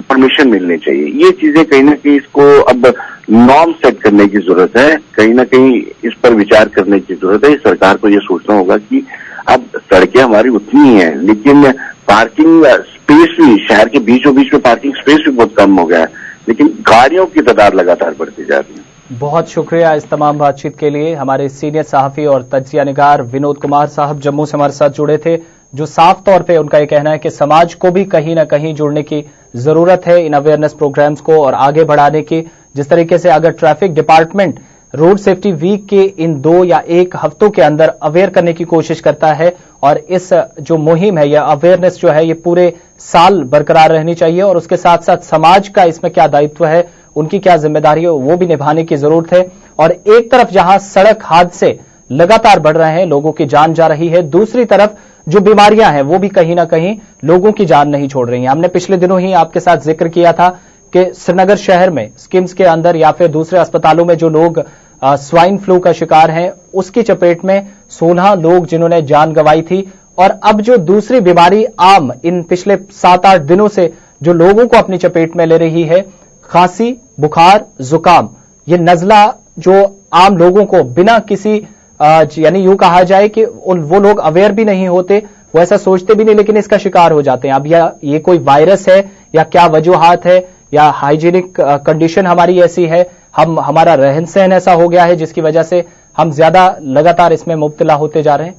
Speaker 12: परमिशन मिलनी चाहिए। ये चीजें कहीं ना कहीं इसको अब नॉर्म सेट करने की जरूरत है, कहीं ना कहीं इस पर विचार करने की जरूरत है। सरकार को ये सोचना होगा कि अब सड़कें हमारी उतनी ही हैं, लेकिन पार्किंग स्पेस भी, शहर के बीचों बीच में पार्किंग स्पेस भी बहुत कम हो गया है, लेकिन गाड़ियों की तादाद लगातार बढ़ती जा रही है।
Speaker 1: बहुत शुक्रिया इस तमाम बातचीत के लिए। हमारे सीनियर सहाफी और तज्जिया निगार विनोद कुमार साहब जम्मू से हमारे साथ जुड़े थे, जो साफ तौर पे उनका ये कहना है कि समाज को भी कहीं ना कहीं जुड़ने की जरूरत है इन अवेयरनेस प्रोग्राम्स को और आगे बढ़ाने की। जिस तरीके से अगर traffic department road safety week के इन 2 या 1 हफ्तों के अंदर अवेयर करने की कोशिश करता है और इस जो मुहिम है या अवेयरनेस जो है ये पूरे साल बरकरार रहनी चाहिए और उसके साथ साथ समाज का इसमें क्या दायित्व है, उनकी क्या जिम्मेदारी है, वो भी निभाने की जरूरत है। और एक तरफ जहां सड़क हादसे लगातार बढ़ रहे हैं, लोगों की जान जा रही है, दूसरी तरफ जो बीमारियां हैं वो भी कहीं ना कहीं लोगों की जान नहीं छोड़ रही हैं। हमने पिछले दिनों ही आपके साथ जिक्र किया था कि श्रीनगर शहर में स्किम्स के अंदर या फिर दूसरे अस्पतालों में जो लोग स्वाइन फ्लू का शिकार हैं उसकी चपेट में 16 लोग जिन्होंने जान गंवाई थी। और अब जो दूसरी बीमारी आम इन पिछले 7-8 दिनों से जो लोगों को अपनी चपेट में ले रही है, खांसी, बुखार, जुकाम, ये नजला जो आम लोगों को बिना किसी यानी यूं कहा जाए कि वो लोग अवेयर भी नहीं होते, वो ऐसा सोचते भी नहीं, लेकिन इसका शिकार हो जाते हैं। अब ये कोई वायरस है या क्या वजूहात है या हाइजीनिक कंडीशन हमारी ऐसी है, हमारा रहन सहन ऐसा हो गया है जिसकी वजह से हम ज्यादा लगातार इसमें मुब्तला होते जा रहे हैं।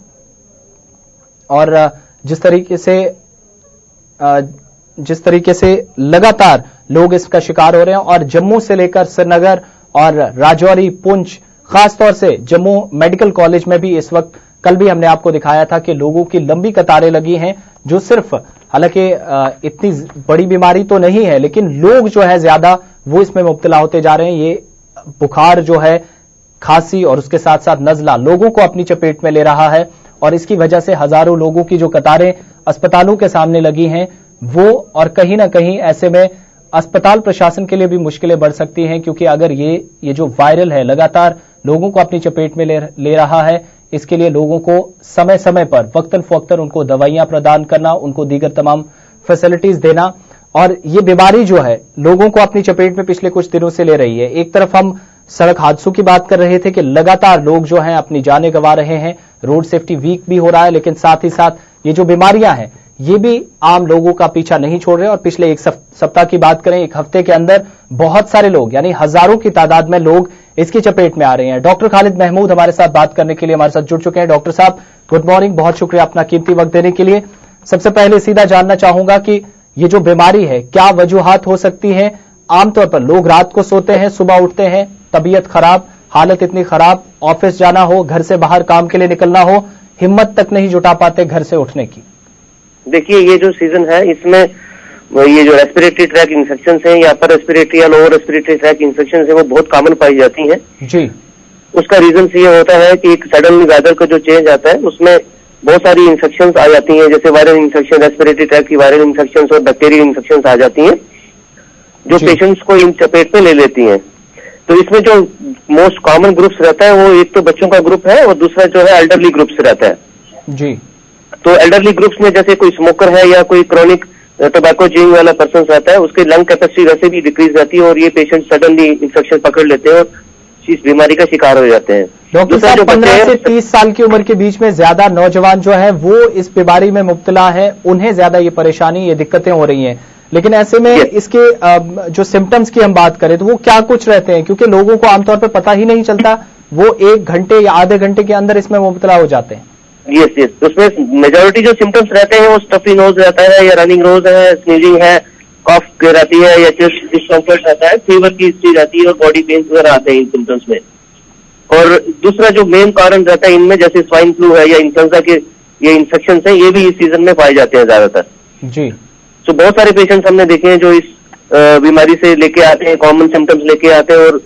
Speaker 1: और जिस तरीके से लगातार लोग इसका शिकार हो रहे हैं और जम्मू से लेकर श्रीनगर और राजौरी, पुंछ, खासतौर से जम्मू मेडिकल कॉलेज में भी इस वक्त, कल भी हमने आपको दिखाया था कि लोगों की लंबी कतारें लगी हैं, जो सिर्फ, हालांकि इतनी बड़ी बीमारी तो नहीं है, लेकिन लोग जो है ज्यादा वो इसमें मुब्तला होते जा रहे हैं। ये बुखार जो है, खांसी और उसके साथ साथ नजला लोगों को अपनी चपेट में ले रहा है और इसकी वजह से हजारों लोगों की जो कतारें अस्पतालों के सामने लगी हैं वो, और कहीं ना कहीं ऐसे में अस्पताल प्रशासन के लिए भी मुश्किलें बढ़ सकती हैं, क्योंकि अगर ये जो वायरल है लगातार लोगों को अपनी चपेट में ले रहा है, इसके लिए लोगों को समय समय पर वक्तन फवक्तन उनको दवाइयां प्रदान करना, उनको दीगर तमाम फैसिलिटीज देना। और ये बीमारी जो है लोगों को अपनी चपेट में पिछले कुछ दिनों से ले रही है। एक तरफ हम सड़क हादसों की बात कर रहे थे कि लगातार लोग जो हैं अपनी जानें गंवा रहे हैं, रोड सेफ्टी वीक भी हो रहा है, लेकिन साथ ही साथ ये जो बीमारियां हैं ये भी आम लोगों का पीछा नहीं छोड़ रहे। और पिछले एक सप्ताह की बात करें, एक हफ्ते के अंदर बहुत सारे लोग यानी हजारों की तादाद में लोग इसकी चपेट में आ रहे हैं। डॉक्टर खालिद महमूद हमारे साथ बात करने के लिए हमारे साथ जुड़ चुके हैं। डॉक्टर साहब गुड मॉर्निंग, बहुत शुक्रिया अपना कीमती वक्त देने के लिए। सबसे पहले सीधा जानना चाहूंगा कि ये जो बीमारी है क्या वजूहात हो सकती है? आमतौर पर लोग रात को सोते हैं, सुबह उठते हैं, तबीयत खराब, हालत इतनी खराब, ऑफिस जाना हो, घर से बाहर काम के लिए निकलना हो, हिम्मत तक नहीं जुटा पाते घर से उठने की।
Speaker 13: देखिए, ये जो सीजन है इसमें ये जो रेस्पिरेटरी ट्रैक इन्फेक्शन है या अपर रेस्पिरेटरी या लोअर रेस्पिरेटरी ट्रैक इन्फेक्शन है वो बहुत कॉमन पाई जाती हैं
Speaker 1: जी।
Speaker 13: उसका रीजन ये होता है कि एक सडन वेदर का जो चेंज आता है उसमें बहुत सारी इन्फेक्शंस आ जाती हैं, जैसे वायरल इन्फेक्शन, रेस्पिरेटरी ट्रैक की वायरल इन्फेक्शंस और बैक्टीरियल इन्फेक्शंस आ जाती हैं जो पेशेंट्स को इन चपेट में ले लेती हैं। तो इसमें जो मोस्ट कॉमन ग्रुप्स रहता है वो एक तो बच्चों का ग्रुप है और दूसरा जो है एल्डरली ग्रुप्स रहता है
Speaker 1: जी।
Speaker 13: तो एल्डरली ग्रुप्स में जैसे कोई स्मोकर है या कोई क्रॉनिक टोबैको च्यूइंग वाला पर्सन रहता है, उसकी लंग कैपेसिटी वैसे भी डिक्रीज रहती है और ये पेशेंट सडनली इन्फेक्शन पकड़ लेते हैं और इस बीमारी का शिकार हो जाते हैं।
Speaker 1: डॉक्टर साहब, 15 से 30 साल की उम्र के बीच में ज्यादा नौजवान जो है वो इस बीमारी में मुब्तला है, उन्हें ज्यादा ये परेशानी, ये दिक्कतें हो रही हैं। लेकिन ऐसे में इसके जो सिम्टम्स की हम बात करें तो वो क्या कुछ रहते हैं? क्योंकि लोगों को आमतौर पर पता ही नहीं चलता, वो 1 घंटे या आधे घंटे के अंदर इसमें मुब्तला हो जाते हैं।
Speaker 13: यस, उसमें मेजोरिटी जो सिम्टम्स रहते हैं वो स्टफी नोज रहता है या रनिंग नोज है, स्नीजिंग है, कफ रहती है या चेस्ट डिस्कम्फर्ट रहता है, फीवर की हिस्ट्री रहती है और बॉडी पेन वगैरह आते हैं इन सिम्टम्स में। और दूसरा जो मेन कारण रहता है इनमें, जैसे स्वाइन फ्लू है या इन्फ्लुएंजा के ये इन्फेक्शन है, ये भी इस सीजन में पाए जाते हैं ज्यादातर
Speaker 1: जी।
Speaker 13: तो बहुत सारे पेशेंट्स हमने देखे हैं जो इस बीमारी से लेके आते हैं, कॉमन सिम्टम्स लेके आते हैं और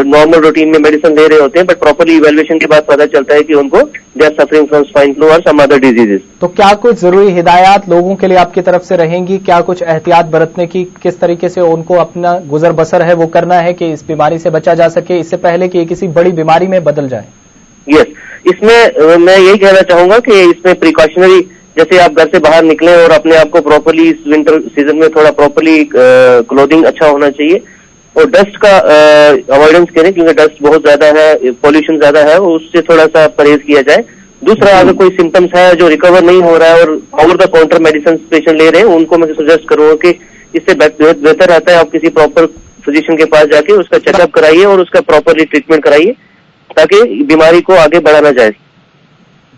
Speaker 13: नॉर्मल रूटीन में मेडिसिन ले रहे होते हैं, बट प्रॉपरली इवैल्यूएशन के बाद पता चलता है कि उनको they are suffering from swine flu और सम अदर डिजीजेस।
Speaker 1: तो क्या कुछ जरूरी हिदायत लोगों के लिए आपकी तरफ से रहेंगी? क्या कुछ एहतियात बरतने की, किस तरीके से उनको अपना गुजर बसर है वो करना है कि इस बीमारी से बचा जा सके, इससे पहले कि ये किसी बड़ी बीमारी में बदल जाए?
Speaker 13: यस, इसमें मैं यही कहना चाहूंगा कि इसमें प्रिकॉशनरी, जैसे आप घर से बाहर निकलें और अपने आप को प्रॉपरली इस विंटर सीजन में थोड़ा प्रॉपरली क्लोथिंग अच्छा होना चाहिए और डस्ट का अवॉइडेंस करें क्योंकि डस्ट बहुत ज्यादा है, पॉल्यूशन ज्यादा है, उससे थोड़ा सा परहेज किया जाए। दूसरा, अगर कोई सिम्टम्स है जो रिकवर नहीं हो रहा है और over the counter medicine patient ले रहे हैं, उनको मैं सजेस्ट करूंगा कि इससे बेहतर रहता है आप किसी प्रॉपर फिजिशियन के पास जाके उसका चेकअप कराइए और उसका प्रॉपरली ट्रीटमेंट कराइए ताकि बीमारी को आगे बढ़ाना जाए।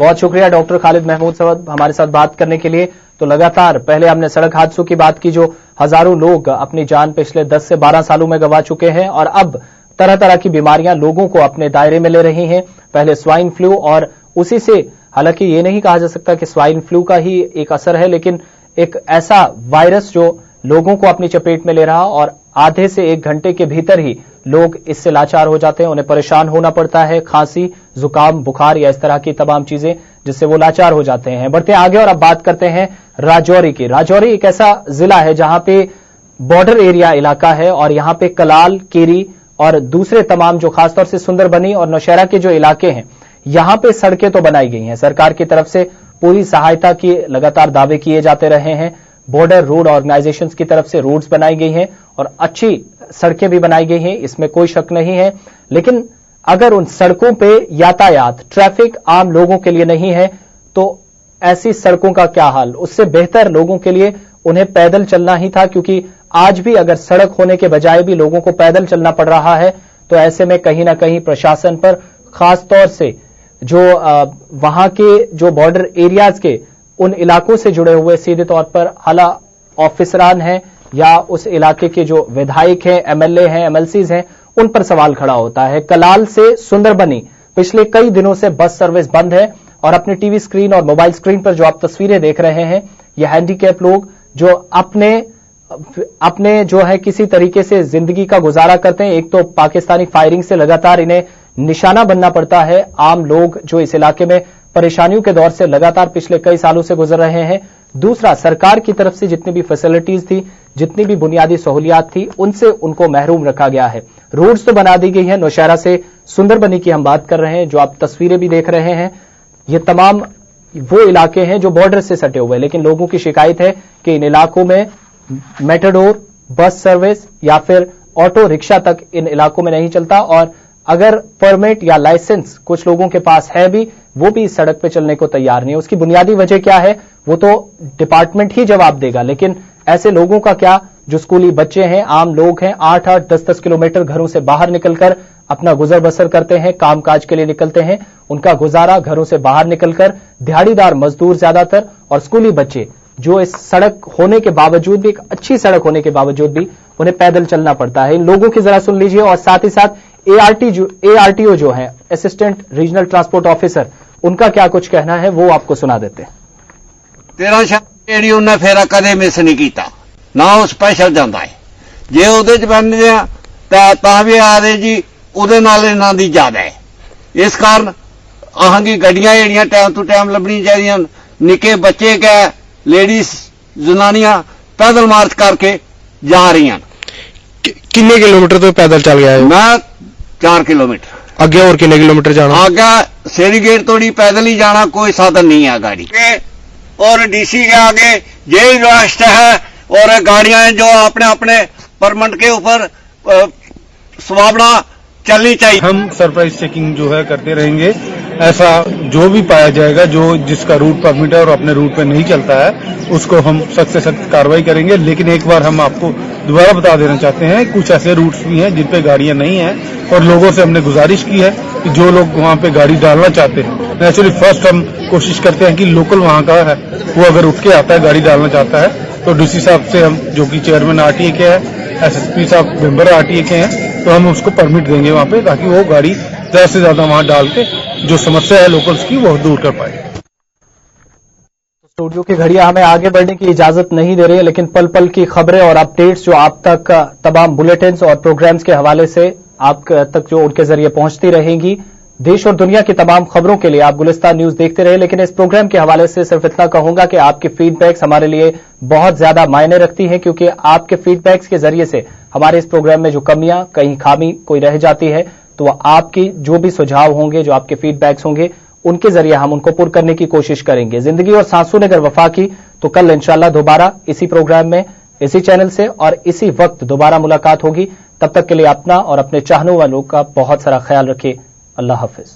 Speaker 1: बहुत शुक्रिया डॉक्टर खालिद महमूद साहब हमारे साथ बात करने के लिए। तो लगातार पहले हमने सड़क हादसों की बात की, जो हजारों लोग अपनी जान पिछले 10 से 12 सालों में गंवा चुके हैं और अब तरह तरह की बीमारियां लोगों को अपने दायरे में ले रही हैं। पहले स्वाइन फ्लू और उसी से, हालांकि ये नहीं कहा जा सकता कि स्वाइन फ्लू का ही एक असर है, लेकिन एक ऐसा वायरस जो लोगों को अपनी चपेट में ले रहा और आधे से 1 घंटे के भीतर ही लोग इससे लाचार हो जाते हैं, उन्हें परेशान होना पड़ता है, खांसी, जुकाम, बुखार या इस तरह की तमाम चीजें जिससे वो लाचार हो जाते हैं। बढ़ते आगे और अब बात करते हैं राजौरी की। राजौरी एक ऐसा जिला है जहां पे बॉर्डर एरिया इलाका है और यहां पे कलाल, केरी और दूसरे तमाम जो खासतौर से सुंदरबनी और नौशहरा के जो इलाके हैं, यहां पे सड़कें तो बनाई गई हैं, सरकार की तरफ से पूरी सहायता की लगातार दावे किए जाते रहे हैं। बॉर्डर रोड ऑर्गेनाइजेशंस की तरफ से रोड्स बनाई गई हैं और अच्छी सड़कें भी बनाई गई हैं, इसमें कोई शक नहीं है। लेकिन अगर उन सड़कों पे यातायात, ट्रैफिक आम लोगों के लिए नहीं है तो ऐसी सड़कों का क्या हाल? उससे बेहतर लोगों के लिए उन्हें पैदल चलना ही था, क्योंकि आज भी अगर सड़क होने के बजाय भी लोगों को पैदल चलना पड़ रहा है तो ऐसे में कहीं ना कहीं प्रशासन पर, खासतौर से जो वहां के जो बॉर्डर एरियाज के उन इलाकों से जुड़े हुए सीधे तौर पर आला ऑफिसरान हैं या उस इलाके के जो विधायक हैं, एमएलए हैं, एमएलसीज हैं, उन पर सवाल खड़ा होता है। कलाल से सुंदरबनी पिछले कई दिनों से बस सर्विस बंद है और अपने टीवी स्क्रीन और मोबाइल स्क्रीन पर जो आप तस्वीरें देख रहे हैं, ये हैंडीकैप लोग जो अपने जो है किसी तरीके से जिंदगी का गुजारा करते हैं। एक तो पाकिस्तानी फायरिंग से लगातार इन्हें निशाना बनना पड़ता है। आम लोग जो इस इलाके में परेशानियों के दौर से लगातार पिछले कई सालों से गुजर रहे हैं। दूसरा, सरकार की तरफ से जितनी भी फैसिलिटीज थी, जितनी भी बुनियादी सहूलियात थी, उनसे उनको महरूम रखा गया है। रोड्स तो बना दी गई हैं। नौशहरा से सुंदरबनी की हम बात कर रहे हैं, जो आप तस्वीरें भी देख रहे हैं। ये तमाम वो इलाके हैं जो बॉर्डर से सटे हुए हैं, लेकिन लोगों की शिकायत है कि इन इलाकों में मेटाडोर, बस सर्विस या फिर ऑटो रिक्शा तक इन इलाकों में नहीं चलता, और अगर परमिट या लाइसेंस कुछ लोगों के पास है भी, वो भी इस सड़क पे चलने को तैयार नहीं है। उसकी बुनियादी वजह क्या है वो तो डिपार्टमेंट ही जवाब देगा, लेकिन ऐसे लोगों का क्या जो स्कूली बच्चे हैं, आम लोग हैं, 8-8, 10-10 किलोमीटर घरों से बाहर निकलकर अपना गुजर बसर करते हैं, कामकाज के लिए निकलते हैं, उनका गुजारा घरों से बाहर निकलकर, दिहाड़ीदार मजदूर ज्यादातर और स्कूली बच्चे जो इस सड़क होने के बावजूद भी, एक अच्छी सड़क होने के बावजूद भी उन्हें पैदल चलना पड़ता है। इन लोगों की जरा सुन लीजिए, और साथ ही साथ ARTO जो है, असिस्टेंट रीजनल ट्रांसपोर्ट ऑफिसर, उनका क्या कुछ कहना है वो आपको सुना देते हैं।
Speaker 14: 13 ਜਿਹੜੀ ਉਹਨੇ ਫੇਰਾ ਕਦੇ ਮਿਸ ਨਹੀਂ ਕੀਤਾ, ਨਾ ਉਹ ਸਪੈਸ਼ਲ ਜਾਂਦਾ ਹੈ। ਜੇ ਉਹਦੇ ਚ ਬੰਦੇ ਆ ਤਾਂ ਵੀ ਆ ਰਹੇ ਜੀ, ਉਹਦੇ ਨਾਲ ਇਹਨਾਂ ਦੀ ਜ਼ਿਆਦਾ ਹੈ। ਇਸ ਕਾਰਨ ਆਹਾਂਗੀ ਗੱਡੀਆਂ ਜਿਹੜੀਆਂ ਟਾਈਮ ਤੋਂ ਟਾਈਮ ਲੱਭਣੀਆਂ ਚਾਹੀਦੀਆਂ। ਨਿੱਕੇ ਬੱਚੇ ਕੈ ਲੇਡੀਜ਼ ਜਨਾਨੀਆਂ ਪੈਦਲ ਮਾਰਚ ਕਰਕੇ ਜਾ ਰਹੀਆਂ।
Speaker 15: ਕਿੰਨੇ ਕਿਲੋਮੀਟਰ ਤੋਂ ਪੈਦਲ ਚੱਲ ਗਿਆ ਹੈ?
Speaker 14: ਮੈਂ 4 किलोमीटर।
Speaker 15: ਅੱਗੇ ਹੋਰ ਕਿੰਨੇ ਕਿਲੋਮੀਟਰ ਜਾਣਾ?
Speaker 14: ਅੱਗੇ सेरीगेट तोड़ी पैदल ही जाना, कोई साधन नहीं है गाड़ी के। और डीसी के आगे यही रास्ता है, और गाड़ियां जो अपने अपने परमिट के ऊपर स्वावड़ा चलनी चाहिए।
Speaker 16: हम सरप्राइज चेकिंग जो है करते रहेंगे। ऐसा जो भी पाया जाएगा जो जिसका रूट परमिट है और अपने रूट पे नहीं चलता है, उसको हम सख्त से सख्त कार्रवाई करेंगे। लेकिन एक बार हम आपको दोबारा बता देना चाहते हैं, कुछ ऐसे रूट्स भी हैं जिन पे गाड़ियां नहीं हैं, और लोगों से हमने गुजारिश की है कि जो लोग वहां पे गाड़ी डालना चाहते हैं, नेचुरली फर्स्ट हम कोशिश करते हैं कि लोकल वहां का है वो अगर उठ के आता है, गाड़ी डालना चाहता है, तो डीसी साहब से हम, जो कि चेयरमैन RTA के हैं, SSP साहब मेंबर RTA के हैं, तो हम उसको परमिट देंगे वहां पे, ताकि वो गाड़ी ज्यादा से ज्यादा वहां डाल के जो समस्या है लोकल्स की वो दूर कर पाए।
Speaker 1: स्टूडियो की घड़ियां हमें आगे बढ़ने की इजाजत नहीं दे रही है, लेकिन पल पल की खबरें और अपडेट्स जो आप तक तमाम बुलेटिन्स और प्रोग्राम्स के हवाले से आप तक जो उनके जरिए पहुंचती रहेंगी। देश और दुनिया की तमाम खबरों के लिए आप गुलिस्तान न्यूज देखते रहे, लेकिन इस प्रोग्राम के हवाले से सिर्फ इतना कहूंगा कि आपकी फीडबैक्स हमारे लिए बहुत ज्यादा मायने रखती हैं, क्योंकि आपके फीडबैक्स के जरिए से हमारे इस प्रोग्राम में जो कमियां, कहीं खामी कोई रह जाती है, तो आपकी जो भी सुझाव होंगे, जो आपके फीडबैक्स होंगे, उनके जरिए हम उनको पूर्ण करने की कोशिश करेंगे। जिंदगी और सांसों ने अगर वफा की तो कल इंशाल्लाह दोबारा इसी प्रोग्राम में, इसी चैनल से और इसी वक्त दोबारा मुलाकात होगी। तब तक के लिए अपना और अपने चाहने वालों का बहुत सारा ख्याल रखिए। अल्लाह हाफिज।